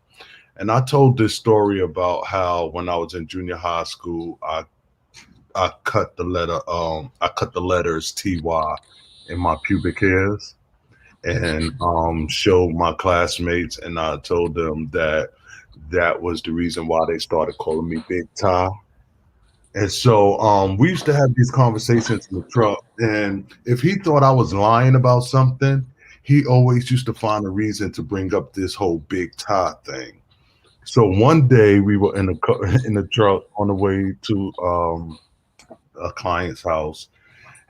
And I told this story about how when I was in junior high school, I cut the letters TY in my pubic hairs and showed my classmates, and I told them that was the reason why they started calling me Big Ty. And so we used to have these conversations in the truck, and if he thought I was lying about something, he always used to find a reason to bring up this whole Big Ty thing. So one day we were in the truck on the way to a client's house,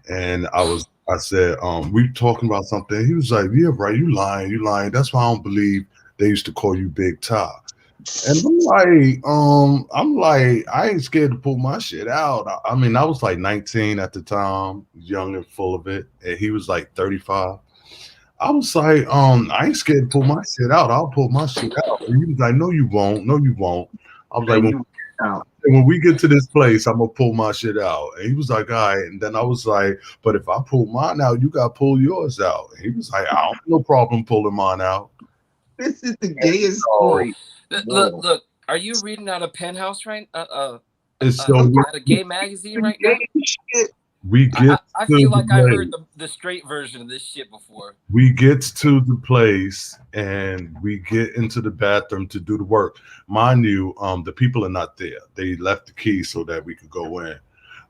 and I said, we were talking about something. He was like, yeah, right, you lying. That's why I don't believe they used to call you Big Ty. And I'm like, I ain't scared to pull my shit out. I mean, I was like 19 at the time, young and full of it. And he was like 35. I was like, I ain't scared to pull my shit out. I'll pull my shit out. And he was like, no, you won't. I was like, when we get to this place, I'm gonna pull my shit out. And he was like, all right. And then I was like, but if I pull mine out, you gotta pull yours out. And he was like, I don't have no problem pulling mine out. This is the gayest story. Look, are you reading out a Penthouse right? It's so at a gay magazine right now. We get. I feel like I heard the straight version of this shit before. We get to the place and we get into the bathroom to do the work. Mind you, the people are not there. They left the key so that we could go in.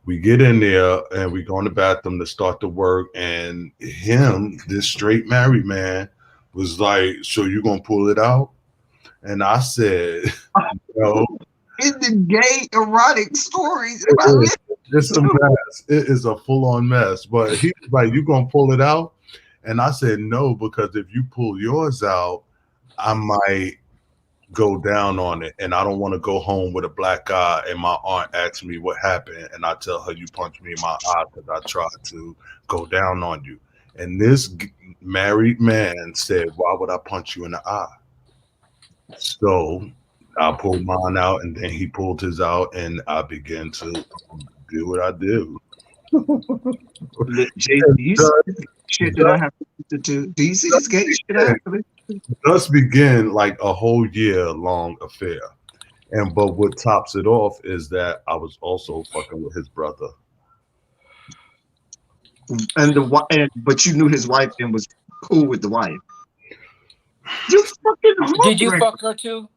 We get in there and we go in the bathroom to start the work. And this straight married man, was like, "So you gonna pull it out?" And I said, "No." In the gay erotic stories, It's a mess. It is a full-on mess. But he was like, "You gonna pull it out?" And I said, "No, because if you pull yours out, I might go down on it, and I don't want to go home with a black eye." And my aunt asks me what happened, and I tell her, "You punched me in my eye because I tried to go down on you." And this married man said, "Why would I punch you in the eye?" So I pulled mine out, and then he pulled his out, and I began to do what I do. Jay, do you see this shit that I have to do? Do you see this gay shit I have to do? Thus begin like a whole year-long affair. But what tops it off is that I was also fucking with his brother. But you knew his wife and was cool with the wife. You fucking Did you fuck her too?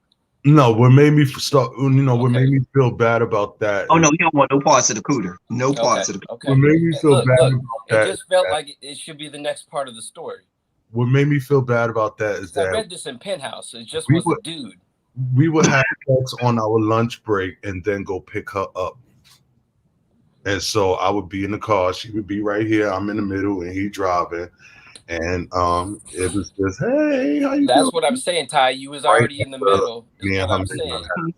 No, what made me start, what made me feel bad about that. Oh no, he don't want no parts of the cooter. No parts of the cooter. Okay. What made me feel bad about that? It just felt like it should be the next part of the story. What made me feel bad about that is that I read this in Penthouse. It just was a dude. We would have sex on our lunch break and then go pick her up. And so I would be in the car. She would be right here. I'm in the middle, and he driving. And it was just, "Hey, how you doing?" That's what I'm saying, Ty. You was already in the middle. Me and I'm saying. saying.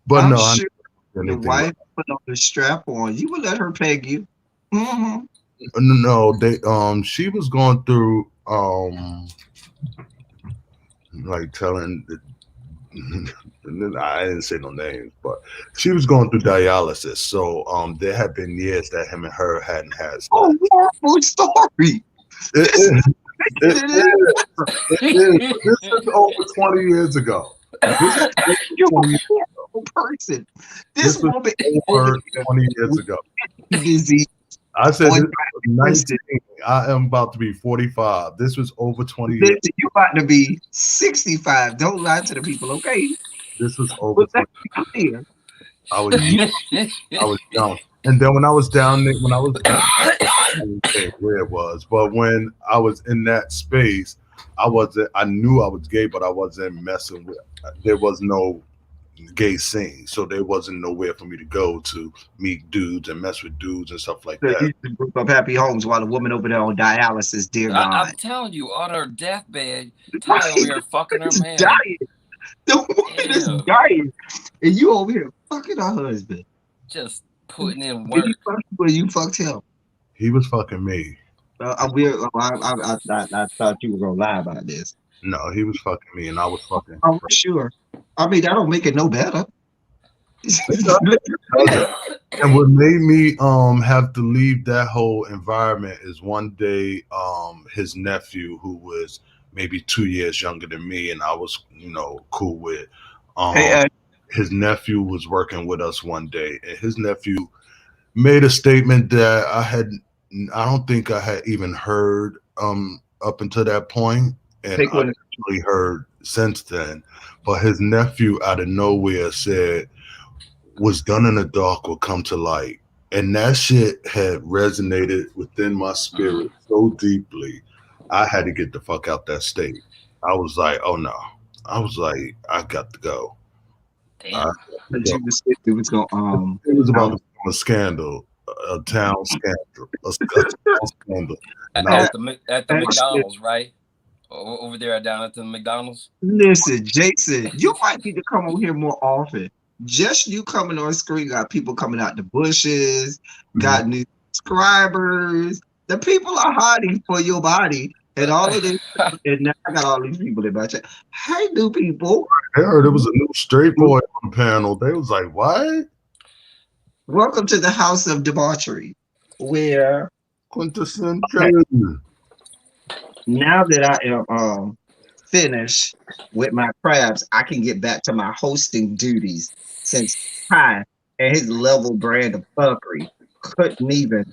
But I'm no, sure the wife put on the strap on. You would let her peg you. Mm-hmm. No, they she was going through like telling I didn't say no names, but she was going through dialysis. So there had been years that him and her hadn't had sex. Oh, horrible story. It is. This is over 20 years ago. You're a horrible person. This woman over 20 years ago. Disease. I said 19. I am about to be 45. This was over 20 years. You're about to be 65. Don't lie to the people, okay? This was over 20 years. I was young. And then when I was down there, I didn't say where it was, but when I was in that space, I knew I was gay, but I wasn't messing with, there was no gay scene, so there wasn't nowhere for me to go to meet dudes and mess with dudes and stuff like that. You group up happy homes while the woman over there on dialysis, dear God. I'm telling you, on her deathbed, Ty over here fucking her man. Dying. The woman is dying, and you over here fucking her husband. Just putting in work. You fucked him. He was fucking me. I thought you were gonna lie about this. No, he was fucking me, and I was fucking. I'm sure. I mean, that don't make it no better. And what made me have to leave that whole environment is one day his nephew, who was maybe 2 years younger than me, and I was cool with, his nephew was working with us one day, and his nephew made a statement that I don't think I had even heard up until that point, and I actually heard since then. But his nephew out of nowhere said, "What's done in the dark will come to light." And that shit had resonated within my spirit so deeply, I had to get the fuck out that state. I was like, oh no. I was like, I got to go. It was about a scandal, a town scandal, a scandal. At the McDonald's, right? Over there down at the McDonald's. Listen, Jason, you might need to come over here more often. Just you coming on screen, got people coming out the bushes, got new subscribers. The people are hiding for your body and all of this. And now I got all these people in my chat. Hey, new people. I heard there was a new straight boy on the panel. They was like, what? Welcome to the House of Debauchery, where quintessential. Now that I am finish with my crabs, I can get back to my hosting duties since Ty and his level brand of fuckery couldn't even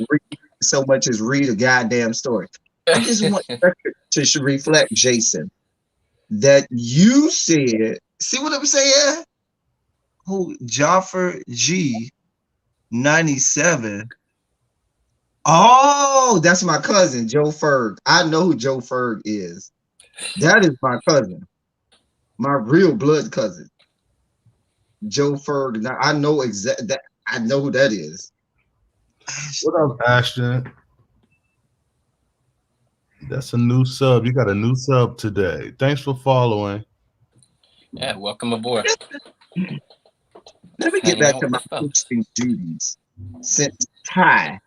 read so much as read a goddamn story. I just want the record to reflect, Jason, that you said, see what I'm saying? Who, Joffer G97. Oh, that's my cousin, Joe Ferg. I know who Joe Ferg is. That is my cousin, my real blood cousin, Joe Ferg. Now I know that. I know who that is. What up, Ashton? That's a new sub. You got a new sub today. Thanks for following. Yeah, welcome aboard. Let me get back to my hosting duties. Since Ty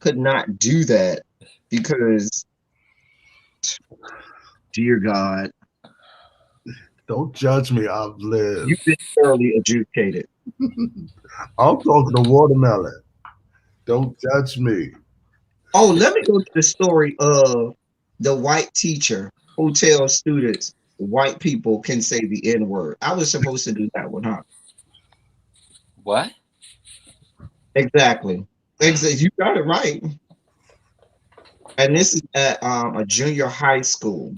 could not do that because, dear God, don't judge me. I've lived. You've been thoroughly educated. I'm talking to Watermelon. Don't judge me. Oh, let me go to the story of the white teacher who tells students white people can say the N-word. I was supposed to do that one, huh? What? Exactly. You got it right. And this is at a junior high school.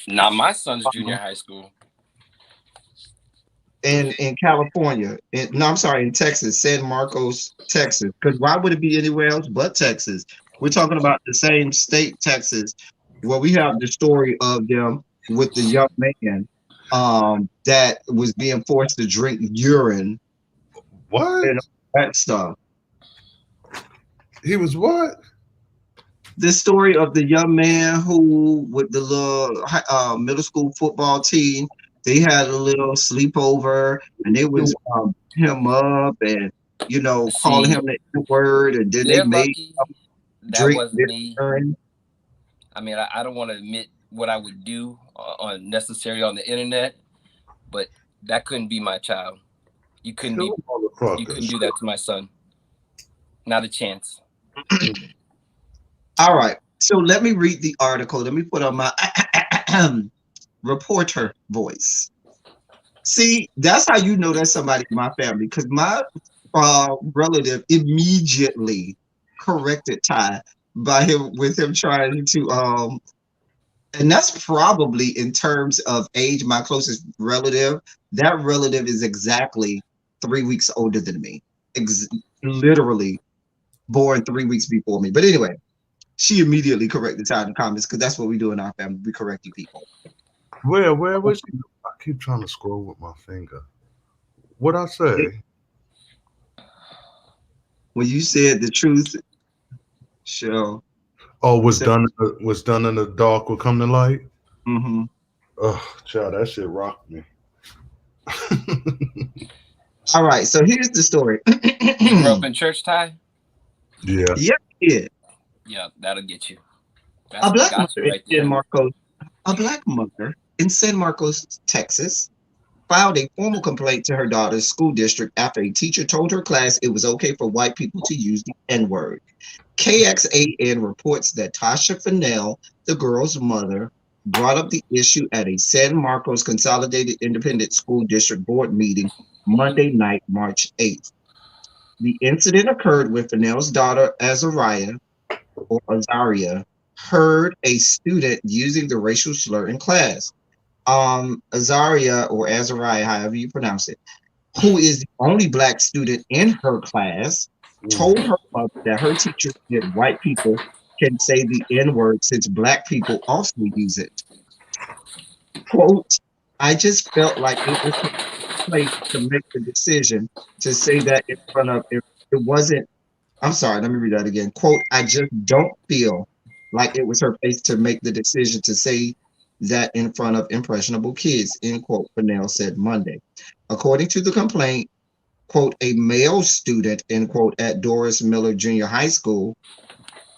Now my son's junior high school. In California. I'm sorry, in Texas, San Marcos, Texas. Because why would it be anywhere else but Texas? We're talking about the same state, Texas, where we have the story of them with the young man that was being forced to drink urine. What? And that stuff. He was what? The story of the young man who, with the little middle school football team, they had a little sleepover and they was him up and calling him the word, and then they made that wasn't me. I mean, I don't want to admit what I would do necessarily on the internet, but that couldn't be my child. You couldn't do that to my son. Not a chance. All right. So let me read the article. Let me put on my reporter voice. See, that's how you know that's somebody in my family, because my relative immediately corrected Ty with him trying to and that's probably, in terms of age, my closest relative. That relative is exactly 3 weeks older than me. Literally born 3 weeks before me. But anyway, she immediately corrected Ty in the comments, because that's what we do in our family. We correct you people. Where was she? I keep trying to scroll with my finger. What'd I say? When you said the truth, show. Oh, was done in the dark will come to light. Mm-hmm. Oh, child, that shit rocked me. All right, so here's the story. You grew up in church, Ty? Yeah. Yeah. Yeah, that'll get you. A black mother in San Marcos, Texas, filed a formal complaint to her daughter's school district after a teacher told her class it was okay for white people to use the N-word. KXAN reports that Tasha Fennell, the girl's mother, brought up the issue at a San Marcos Consolidated Independent School District Board meeting Monday night, March 8th. The incident occurred when Fennell's daughter, Azaria, heard a student using the racial slur in class. Azaria, or Azariah, however you pronounce it, who is the only black student in her class, told her mother that her teacher said white people can say the N-word since black people also use it. Quote, I just felt like it was her place to make the decision to say that in front of it wasn't. I'm sorry, let me read that again. Quote, I just don't feel like it was her place to make the decision to say that in front of impressionable kids, end quote, Fennell said Monday. According to the complaint, quote, a male student, end quote, at Doris Miller Junior High School,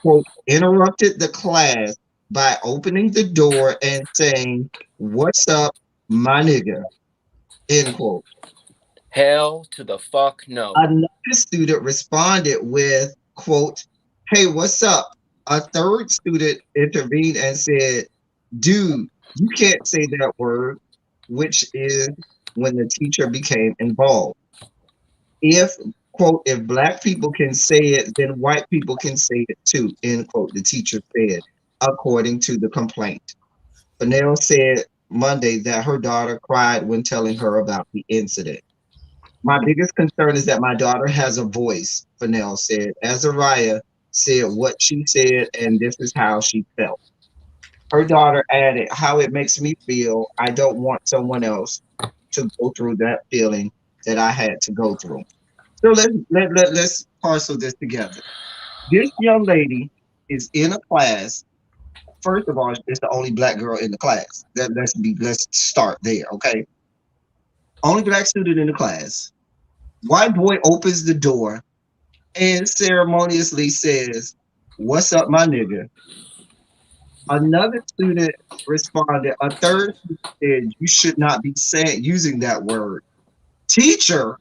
quote, interrupted the class by opening the door and saying, what's up, my nigga, end quote. Hell to the fuck no. Another student responded with, quote, hey, what's up, A third student intervened and said, dude, you can't say that word, which is when the teacher became involved. If, quote, if black people can say it, then white people can say it too, end quote, the teacher said, according to the complaint. Fennell said Monday that her daughter cried when telling her about the incident. My biggest concern is that my daughter has a voice, Fennell said. Azariah said what she said, and this is how she felt. Her daughter added, how it makes me feel. I don't want someone else to go through that feeling that I had to go through. So let's parcel this together. This young lady is in a class. First of all, it's the only black girl in the class. Let's start there, okay? Only black student in the class. White boy opens the door and ceremoniously says, "What's up, my nigga?" Another student responded. A third said, "You should not be using that word." Teacher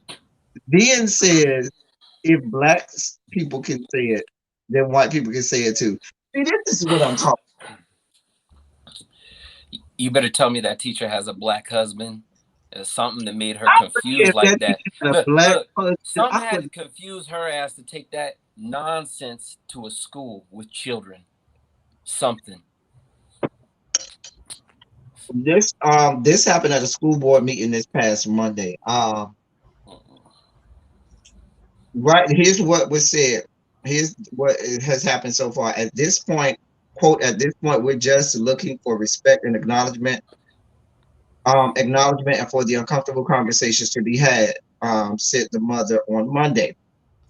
then says, "If black people can say it, then white people can say it too." See, this is what I'm talking about. You better tell me that teacher has a black husband. There's something that made her confused like that. Look, something had to confuse her ass to take that nonsense to a school with children. Something. This happened at a school board meeting this past Monday. Right, here's what was said. Here's what has happened so far. At this point, quote, at this point, we're just looking for respect and acknowledgement and for the uncomfortable conversations to be had, said the mother on Monday.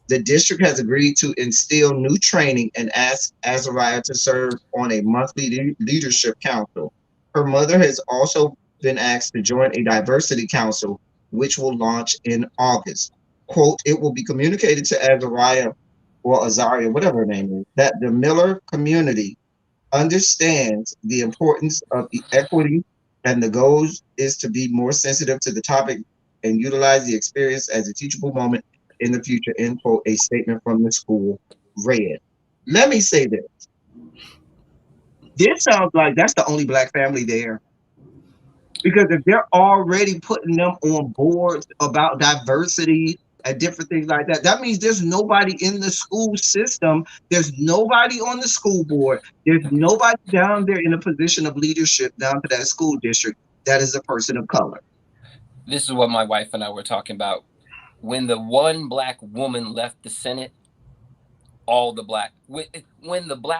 The district has agreed to instill new training and asked Azariah to serve on a monthly leadership council. Her mother has also been asked to join a diversity council, which will launch in August. Quote, it will be communicated to Azariah or Azaria, whatever her name is, that the Miller community understands the importance of equity, and the goal is to be more sensitive to the topic and utilize the experience as a teachable moment in the future, end quote, a statement from the school read. Let me say this. This sounds like that's the only black family there. Because if they're already putting them on boards about diversity and different things like that, that means there's nobody in the school system. There's nobody on the school board. There's nobody down there in a position of leadership down to that school district that is a person of color. This is what my wife and I were talking about. When the one black woman left the Senate, when the black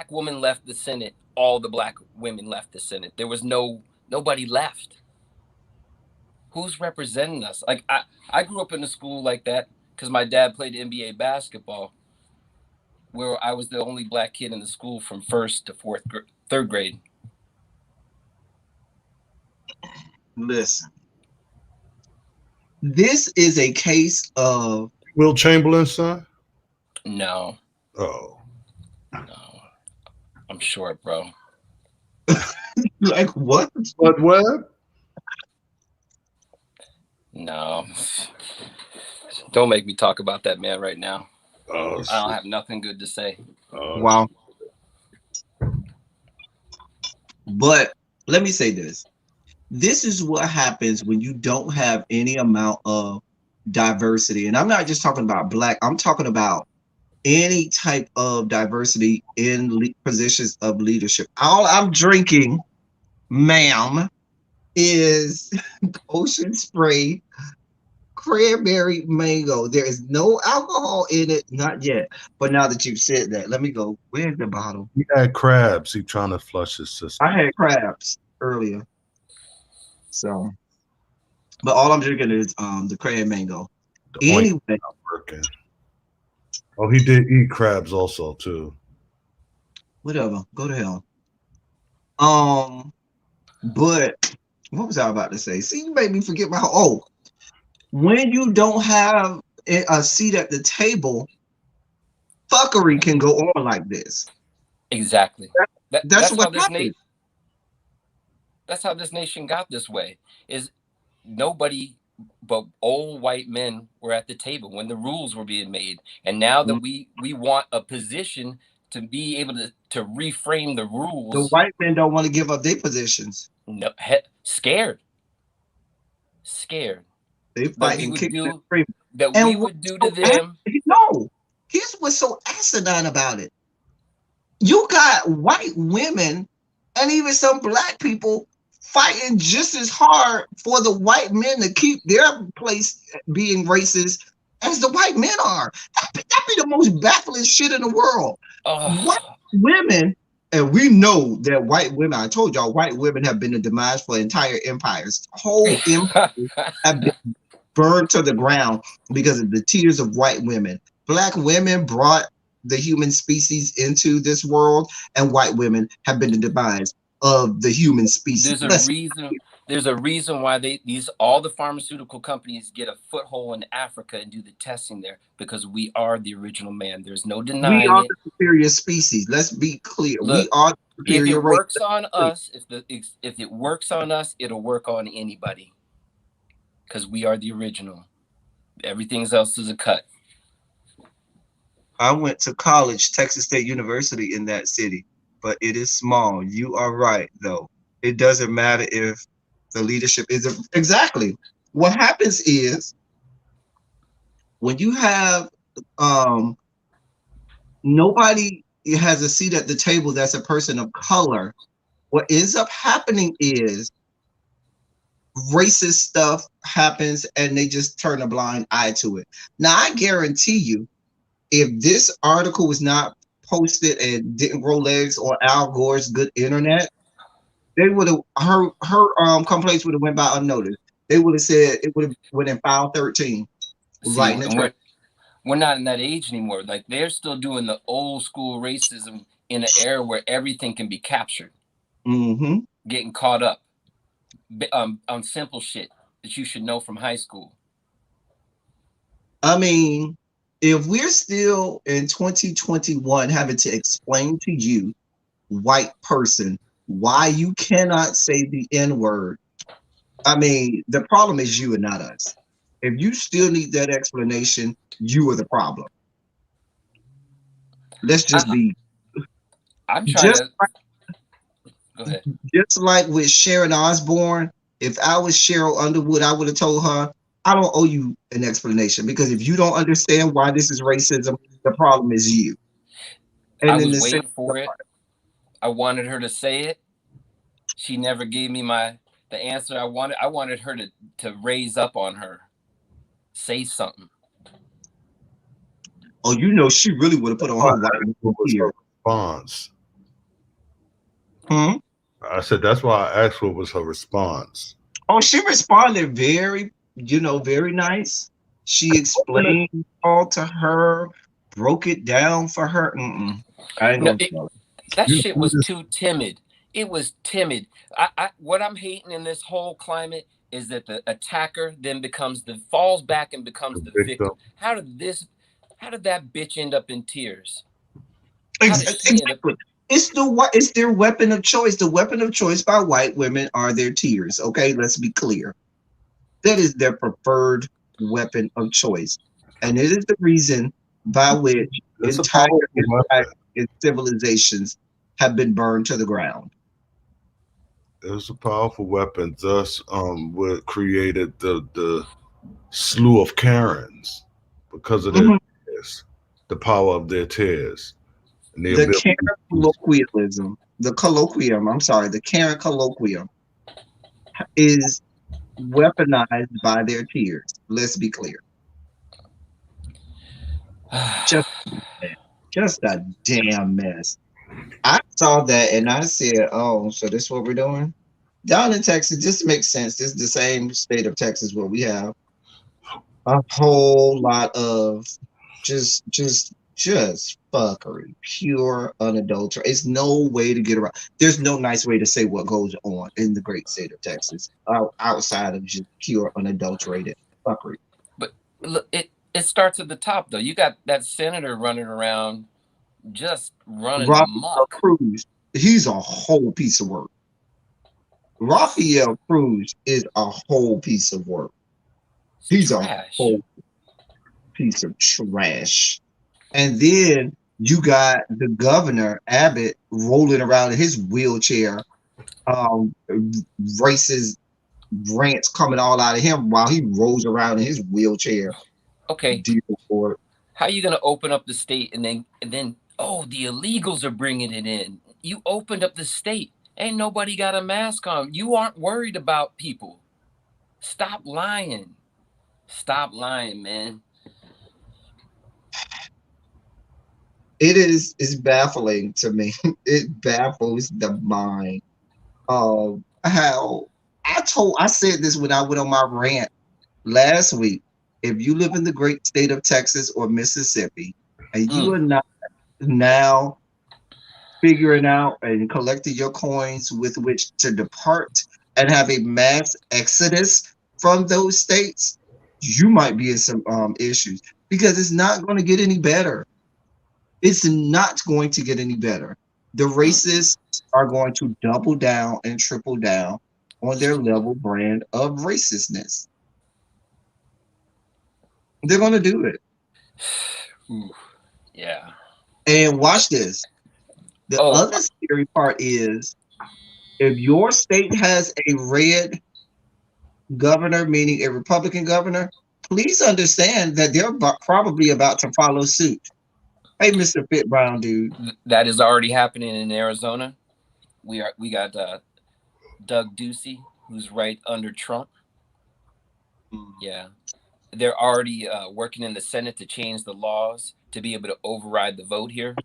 woman left the Senate, all the black women left the Senate. There was nobody left. Who's representing us? Like I grew up in a school like that because my dad played NBA basketball, where I was the only black kid in the school from first to third grade. Listen, this is a case of Will Chamberlain's son? No. Oh. No. I'm short, bro. Like what? What? No. Don't make me talk about that man right now. Oh, I don't have nothing good to say. Wow. But let me say this. This is what happens when you don't have any amount of diversity. And I'm not just talking about black. I'm talking about any type of diversity in positions of leadership. All I'm drinking, ma'am, is Ocean Spray cranberry mango. There is no alcohol in it, not yet. But now that you've said that, let me go. Where's the bottle? He had crabs. He trying to flush his system. I had crabs earlier. So, but all I'm drinking is the cran mango. Anyway. Oh, he did eat crabs also too. Whatever. Go to hell. But what was I about to say? See, you made me forget my when you don't have a seat at the table, fuckery can go on like this. Exactly. That's what happened. That's how this nation got this way. Is nobody but old white men were at the table when the rules were being made. And now that we want a position to be able to reframe the rules. The white men don't want to give up their positions. No, scared. They fight and kick that we would do to them. No, here's what's so asinine about it. You got white women and even some black people fighting just as hard for the white men to keep their place being racist as the white men are. That'd be the most baffling shit in the world. White women, and we know that white women, I told y'all, white women have been the demise for entire empires. Whole empires have been burned to the ground because of the tears of white women. Black women brought the human species into this world, and white women have been the demise of the human species. There's a reason why all the pharmaceutical companies get a foothold in Africa and do the testing there, because we are the original man. There's no denying we are the superior species. Let's be clear. Look, we are the superior if it works on us, if it works on us, it'll work on anybody, because we are the original. Everything else is a cut. I went to college, Texas State University, in that city, but it is small. You are right, though. It doesn't matter if the leadership is exactly. What happens is when you have nobody has a seat at the table that's a person of color, what ends up happening is racist stuff happens and they just turn a blind eye to it. Now, I guarantee you, if this article was not posted and didn't grow legs on Al Gore's good internet, they would have her complaints would have went by unnoticed. They would have said it would have went in file 13. Right. We're not in that age anymore. Like, they're still doing the old school racism in an era where everything can be captured. Mm-hmm. Getting caught up on simple shit that you should know from high school. I mean, if we're still in 2021 having to explain to you, white person, why you cannot say the N-word, I mean, the problem is you and not us. If you still need that explanation, you are the problem. Let's just be. I'm trying to. Go ahead. Just like with Sharon Osbourne, if I was Cheryl Underwood, I would have told her, I don't owe you an explanation, because if you don't understand why this is racism, the problem is you. And I was waiting for it. I wanted her to say it. She never gave me the answer I wanted. I wanted her to raise up on her. Say something. Oh, you know, she really would have put on her white response. I said that's why I asked what was her response. Oh, she responded very, very nice. She explained all to her, broke it down for her. I ain't gonna tell her. That shit was too timid. It was timid. What I'm hating in this whole climate is that the attacker then falls back and becomes the victim. How did that bitch end up in tears? Exactly. It's their weapon of choice. The weapon of choice by white women are their tears. Okay, let's be clear. That is their preferred weapon of choice, and it is the reason by which entire civilizations have been burned to the ground. It was a powerful weapon. Thus, what created the slew of Karens because of their tears, the power of their tears. The Karen colloquialism, the Karen colloquium is weaponized by their tears. Let's be clear. Just a damn mess. I saw that and I said, oh, so this is what we're doing? Down in Texas, this makes sense. This is the same state of Texas where we have a whole lot of just fuckery, pure, unadulterated. It's no way to get around. There's no nice way to say what goes on in the great state of Texas outside of just pure, unadulterated fuckery. But look, it starts at the top, though. You got that senator running around, just running amok. Cruz, he's a whole piece of work. Raphael Cruz is a whole piece of work. He's a whole piece of trash. And then You got the governor Abbott rolling around in his wheelchair, racist rants coming all out of him while he rolls around in his wheelchair. Okay. How are you gonna open up the state and then oh, the illegals are bringing it in? You opened up the state. Ain't nobody got a mask on. You aren't worried about people. Stop lying. Stop lying, man. It's baffling to me. It baffles the mind of how I said this when I went on my rant last week. If you live in the great state of Texas or Mississippi and you are not now figuring out and collecting your coins with which to depart and have a mass exodus from those states, you might be in some issues, because it's not going to get any better. It's not going to get any better. The racists are going to double down and triple down on their level brand of racistness. They're going to do it. Yeah. And watch this. The other scary part is, if your state has a red governor, meaning a Republican governor, please understand that they're probably about to follow suit. Hey, Mr. Fit Brown dude. That is already happening in Arizona. We got Doug Ducey, who's right under Trump. Yeah. They're already working in the Senate to change the laws to be able to override the vote here.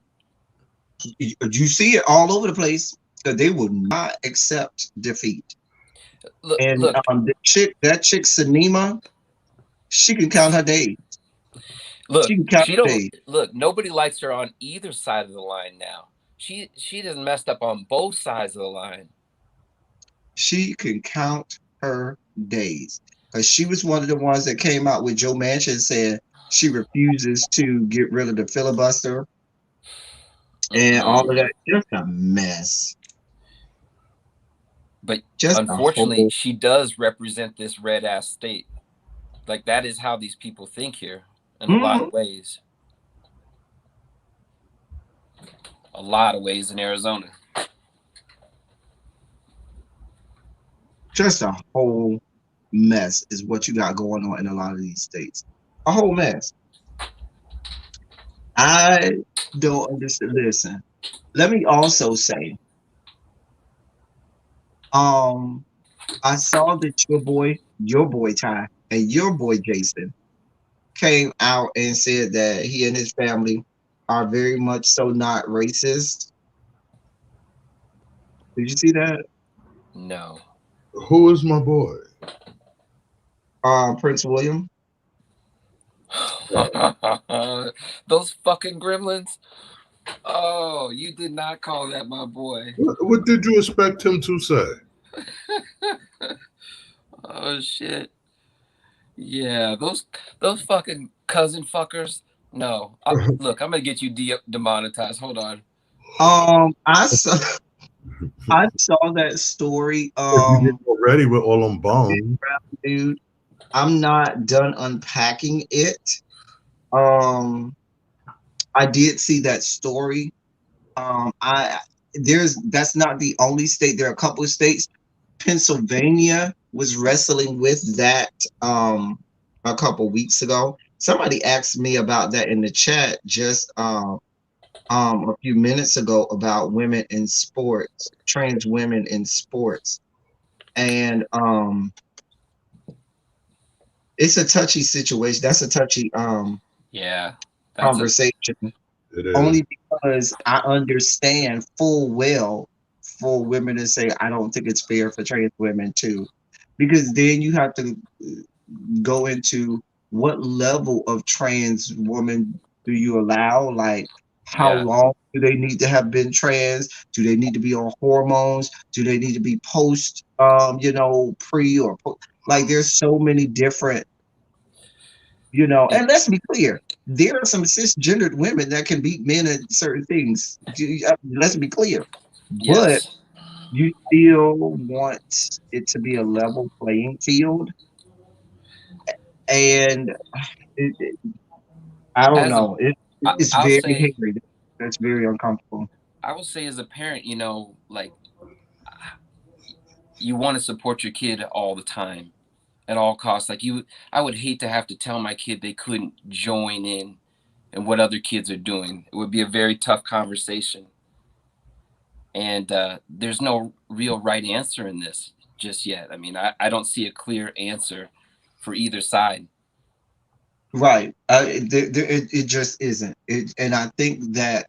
You see it all over the place, because they will not accept defeat. Look, that chick Sinema, she can count her days. Look, look, nobody likes her on either side of the line now. She done messed up on both sides of the line. She can count her days, because she was one of the ones that came out with Joe Manchin saying she refuses to get rid of the filibuster and all of that. Just a mess. But unfortunately, she does represent this red ass state. Like, that is how these people think here in a lot of ways. A lot of ways in Arizona. Just a whole mess is what you got going on in a lot of these states. A whole mess. I don't understand. Listen, let me also say, I saw that your boy Ty, and your boy Jason came out and said that he and his family are very much so not racist. Did you see that? No. Who is my boy? Prince William. Those fucking gremlins. Oh, you did not call that my boy. What did you expect him to say? Oh shit. Yeah, those fucking cousin fuckers. No. Look, I'm gonna get you demonetized. Hold on. I saw that story. Already with all them bones. Dude, I'm not done unpacking it. I did see that story. That's not the only state. There are a couple of states. Pennsylvania was wrestling with that a couple weeks ago. Somebody asked me about that in the chat just a few minutes ago about women in sports, trans women in sports. And it's a touchy situation. That's a touchy conversation. Only because I understand full well for women to say, I don't think it's fair for trans women too. Because then you have to go into what level of trans woman do you allow? Like, how long do they need to have been trans? Do they need to be on hormones? Do they need to be post, pre or post? Like, there's so many different, and let's be clear, there are some cisgendered women that can beat men at certain things. Let's be clear. But you still want it to be a level playing field. And I don't know. It's very hairy. That's very uncomfortable. I will say as a parent, like you want to support your kid all the time, at all costs. Like I would hate to have to tell my kid they couldn't join in and what other kids are doing. It would be a very tough conversation. And there's no real right answer in this just yet. I mean, I don't see a clear answer for either side. Right. It just isn't. And I think that.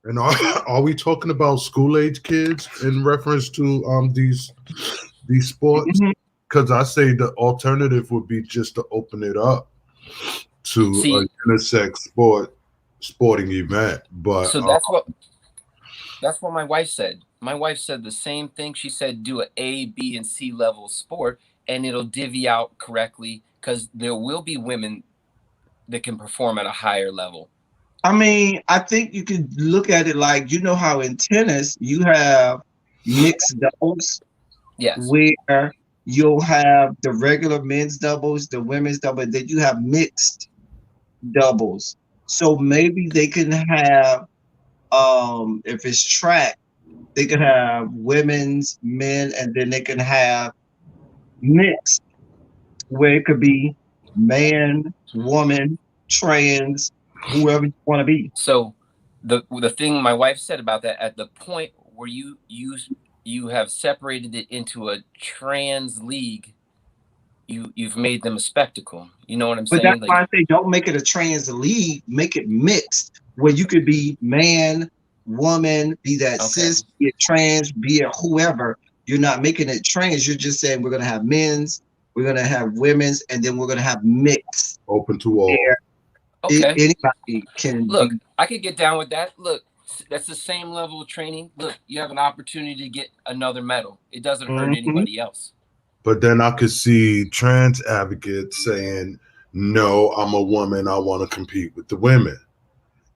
And are we talking about school age kids in reference to these sports? Because I say the alternative would be just to open it up to a unisex sporting event. But so that's what my wife said. My wife said the same thing. She said do an A, B, and C level sport, and it'll divvy out correctly because there will be women that can perform at a higher level. I mean, I think you could look at it like, how in tennis you have mixed doubles. Yes. Where you'll have the regular men's doubles, the women's double, then you have mixed doubles. So maybe they can have, if it's track, they could have women's, men, and then they can have mixed, where it could be man, woman, trans, whoever you want to be. So the thing my wife said about that, at the point where you have separated it into a trans league, you've made them a spectacle. You know what I'm saying? But that's why I say don't make it a trans league, make it mixed, where you could be man, woman, be that cis, be it trans, be it whoever. You're not making it trans. You're just saying we're gonna have men's, we're gonna have women's, and then we're gonna have mixed. Open to all. Okay. Anybody can look. I could get down with that. Look, that's the same level of training. Look, you have an opportunity to get another medal. It doesn't hurt anybody else. But then I could see trans advocates saying, no, I'm a woman. I want to compete with the women.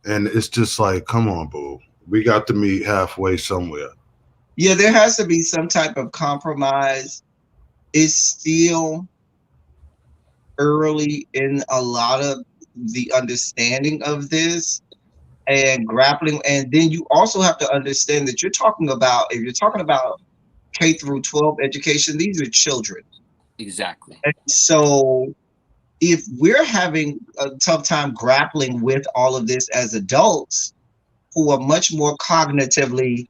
And it's just like, come on, boo. We got to meet halfway somewhere. Yeah, there has to be some type of compromise. It's still early in a lot of the understanding of this and grappling. And then you also have to understand that if you're talking about K through 12 education, these are children. Exactly. And so if we're having a tough time grappling with all of this as adults who are much more cognitively,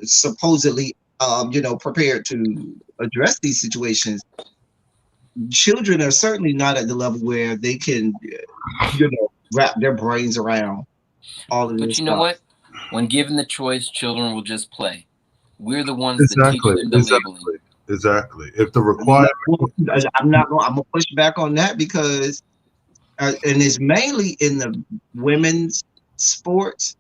supposedly, prepared to address these situations, children are certainly not at the level where they can, wrap their brains around all of this. But you know what? When given the choice, children will just play. We're the ones that teach them the labeling. Exactly. If the requirement, I'm gonna push back on that because, and it's mainly in the women's sports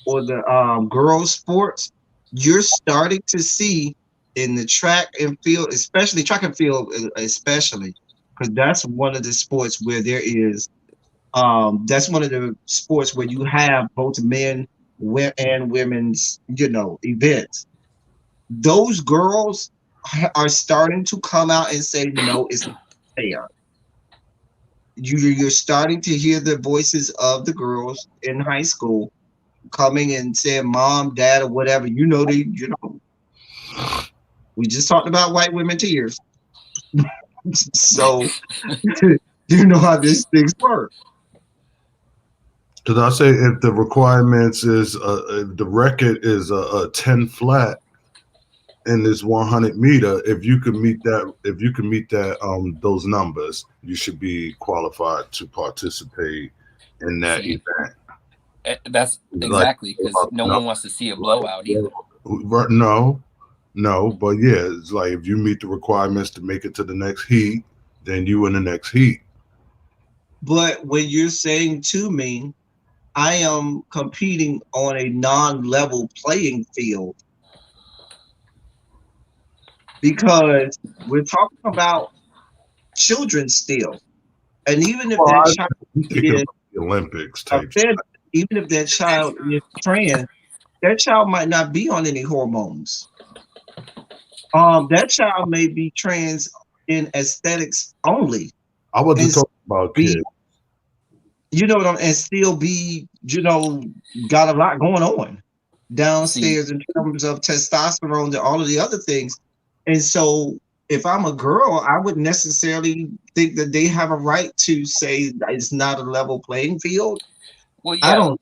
or the girls' sports. You're starting to see in the track and field, especially track and field, especially because that's one of the sports where there is. That's one of the sports where you have both men and women's, events. Those girls are starting to come out and say, no, it's not fair. You're starting to hear the voices of the girls in high school coming and saying, mom, dad, or whatever, we just talked about white women tears. So, you know how these things work. Because I say if the requirements is, if the record is a 10 flat, in this 100 meter, if you can meet that, those numbers, you should be qualified to participate in that event. That's exactly because no one wants to see a blowout either. No, but yeah, it's like if you meet the requirements to make it to the next heat, then you in the next heat. But when you're saying to me, I am competing on a non-level playing field, because we're talking about children still, and even if that child is the Olympics type, even if that child is trans, that child might not be on any hormones. That child may be trans in aesthetics only. I wasn't talking about kids. You know what I'm, and still be, got a lot going on downstairs in terms of testosterone and all of the other things. And so if I'm a girl, I wouldn't necessarily think that they have a right to say it's not a level playing field. Well, yeah. I don't.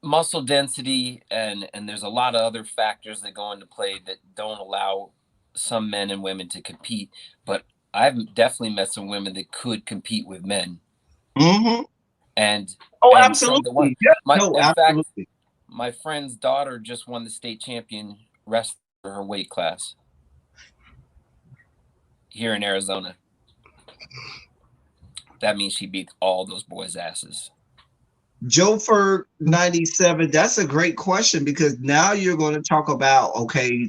Muscle density and there's a lot of other factors that go into play that don't allow some men and women to compete. But I've definitely met some women that could compete with men. Mm-hmm. And absolutely. In fact, my friend's daughter just won the state champion wrestler for her weight class here in Arizona. That means she beat all those boys' asses. Jofer97, that's a great question, because now you're going to talk about,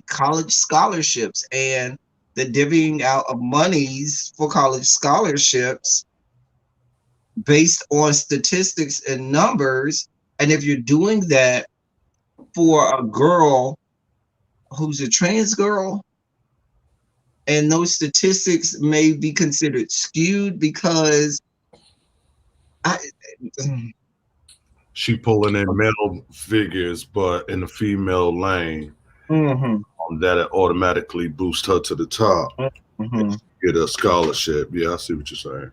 college scholarships and the divvying out of monies for college scholarships based on statistics and numbers. And if you're doing that for a girl who's a trans girl, and those statistics may be considered skewed because she pulling in male figures, but in the female lane, that it automatically boosts her to the top. Get a scholarship. Yeah, I see what you're saying.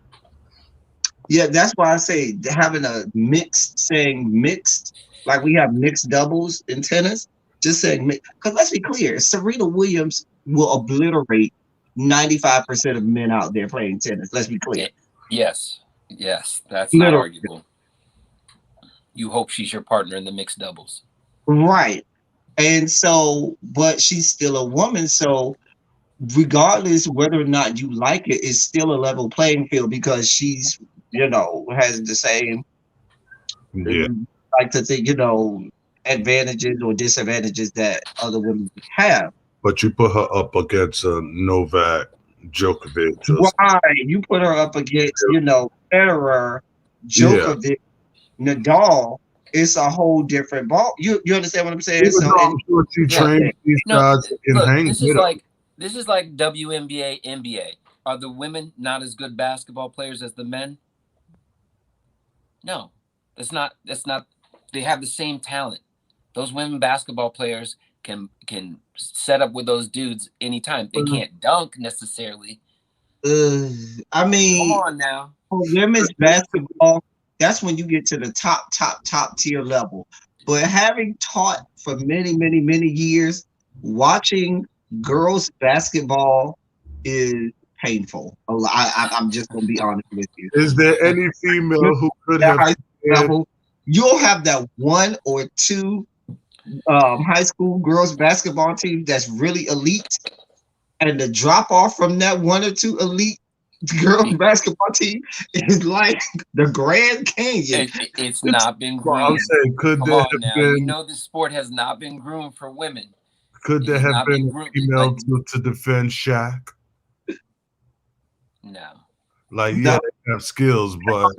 Yeah, that's why I say having a mixed, like we have mixed doubles in tennis, just saying mixed. Because let's be clear, Serena Williams will obliterate 95% of men out there playing tennis. Let's be clear. Yes, that's not arguable. You hope she's your partner in the mixed doubles. Right. And so, but she's still a woman. So regardless whether or not you like it, it's still a level playing field because she's, has the same, like to think, advantages or disadvantages that other women have. But you put her up against Novak Djokovic. Why? You put her up against, Federer, Djokovic, Nadal. It's a whole different ball. You understand what I'm saying? This is like WNBA, NBA. Are the women not as good basketball players as the men? No, that's not. They have the same talent. Those women basketball players can set up with those dudes anytime. They can't dunk necessarily. I mean, come on now. For women's basketball, that's when you get to the top tier level. But having taught for many, many, many years, watching girls basketball is painful. I'm just gonna be honest with you. Is there any female who could have level? You'll have that one or two high school girls basketball team that's really elite, and the drop off from that one or two elite girls basketball team is like the Grand Canyon. It's not been groomed. I'm saying, could there have been? The sport has not been groomed for women. Could there have been a female to defend Shaq? No. Like, they have skills, but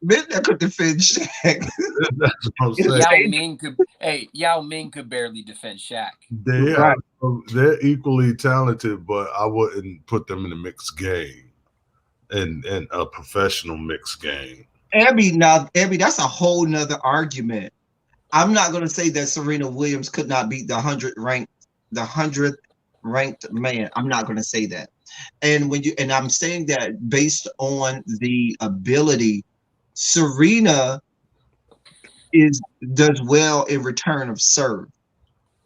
men that could defend Shaq. That's what I'm saying. Yao Ming could barely defend Shaq. They're equally talented, but I wouldn't put them in a mixed game, and a professional mixed game. Abby, that's a whole nother argument. I'm not going to say that Serena Williams could not beat the 100th ranked man. I'm not going to say that. And I'm saying that based on the ability, Serena does well in return of serve.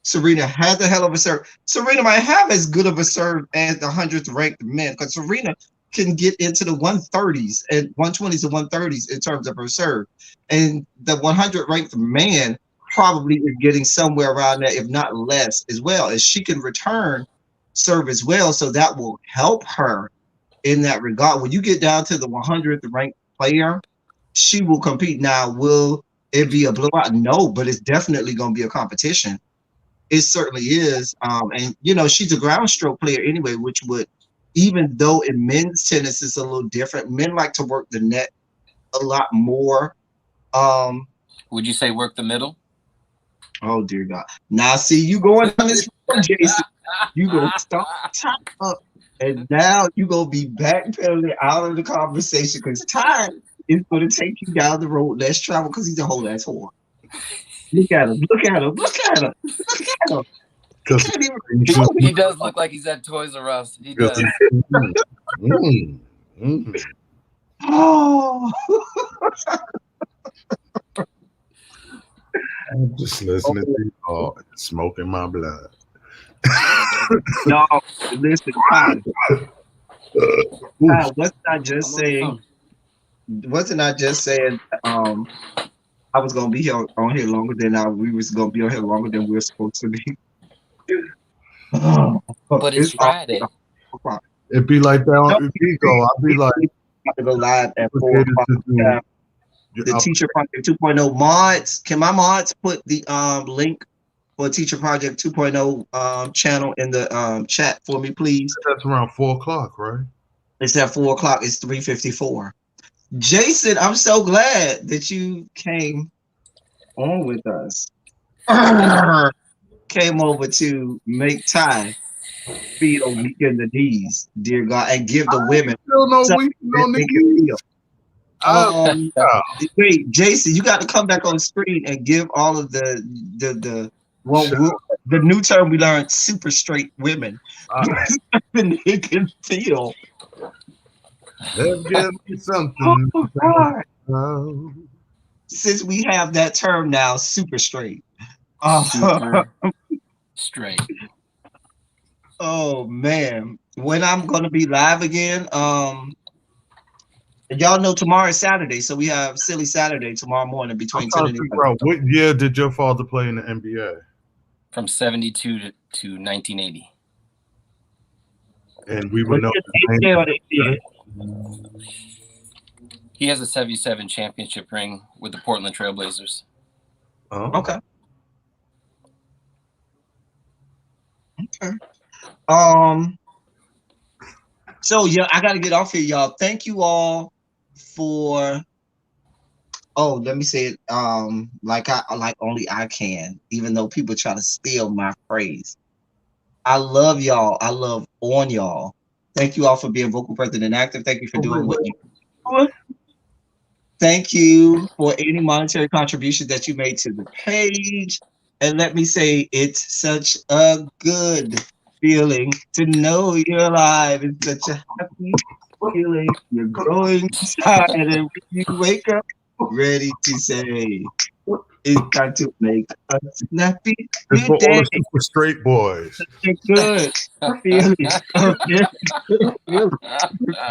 Serena has a hell of a serve. Serena might have as good of a serve as the 100th ranked man, because Serena can get into the 130s and 120s to 130s in terms of her serve. And the 100 ranked man probably is getting somewhere around that, if not less, as well, as she can return serve as well. So that will help her in that regard. When you get down to the 100th ranked player, she will compete. Now, will it be a blowout? No, but it's definitely going to be a competition. It certainly is. And, she's a ground stroke player anyway, which would, even though in men's tennis it's a little different, men like to work the net a lot more. Would you say work the middle? Oh, dear God. Now, see, you going on this, Jason. You go stop up, and now you gonna be backpedaling out of the conversation because time is going to take you down the road less travel because he's a whole ass whore. Look at him. Look at him. Look at him. Look at him. He does look like he's at Toys R Us. He does. Oh. I'm just listening to you smoking my blood. No, listen, wasn't I just saying? Wasn't I just saying? I was gonna be here on here longer than we was gonna be on here longer than we were supposed to be. But it's Friday. It'd be like that on Ego. I'd be like, to go live at 4 o'clock. The Teacher Project 2.0 mods. Can my mods put the link for Teacher Project 2.0 channel in the chat for me, please? That's around 4 o'clock, right? It's at 4 o'clock. It's 3:54. Jason, I'm so glad that you came on with us. Came over to make time feed on weak in the knees, dear God, and give the women. Wait, Jason, you got to come back on the screen and give all of the new term we learned, super straight women. They can feel. Let's give me something. Oh, since we have that term now, super straight. Super straight. Oh man, when I'm gonna be live again, y'all know tomorrow is Saturday, so we have Silly Saturday tomorrow morning between 10 and 11. What year did your father play in the NBA? From 72 to 1980. And we would know. He has a 77 championship ring with the Portland Trailblazers. Oh. Okay. So yeah, I gotta get off here, y'all. Thank you all for let me say it like only I can, even though people try to steal my phrase. I love y'all. I love on y'all. Thank you all for being vocal, present, and active. Thank you for doing what you do. Thank you for any monetary contribution that you made to the page. And let me say, it's such a good feeling to know you're alive. It's such a happy feeling. You're growing inside, and when you wake up, ready to say, it's time to make a snappy new day. All the super straight boys. Good feeling.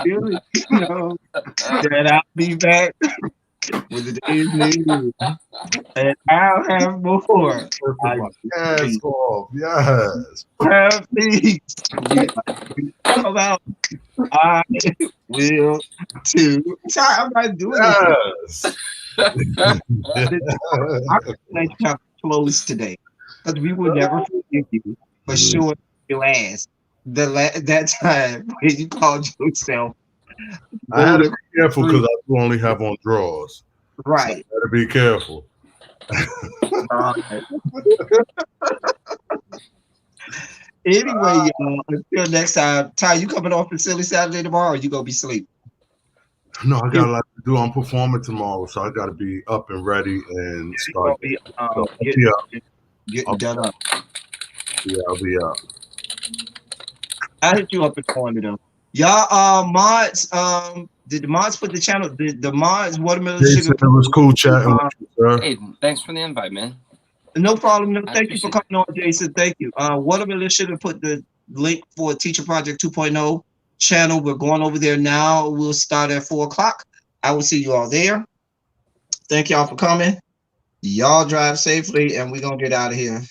Feeling, you know, that I'll be back with the day's new, and I'll have more. Yes, yes. Have things come out. I will too. Sorry, I'm not doing this. I'm going to have close today because we will never forgive you for showing your ass that time when you called yourself. I had to be careful because I do only have on drawers. Right. So I had to be careful. Anyway, y'all, until next time. Ty, you coming off for Silly Saturday tomorrow, or you gonna be asleep? No, I got a lot to do. I'm performing tomorrow, so I got to be up and ready and start. Getting done up. Yeah, I'll be up. I hit you up in the morning though. Y'all, mods, did the mods put the channel? The mods, Watermelon Sugar. It was cool chatting with you, sir. Hey, thanks for the invite, man. No problem. No, thank you for coming on, Jason. Thank you. Watermelon Sugar put the link for Teacher Project 2.0 channel. We're going over there now. We'll start at 4 o'clock. I will see you all there. Thank y'all for coming. Y'all drive safely, and we're gonna get out of here.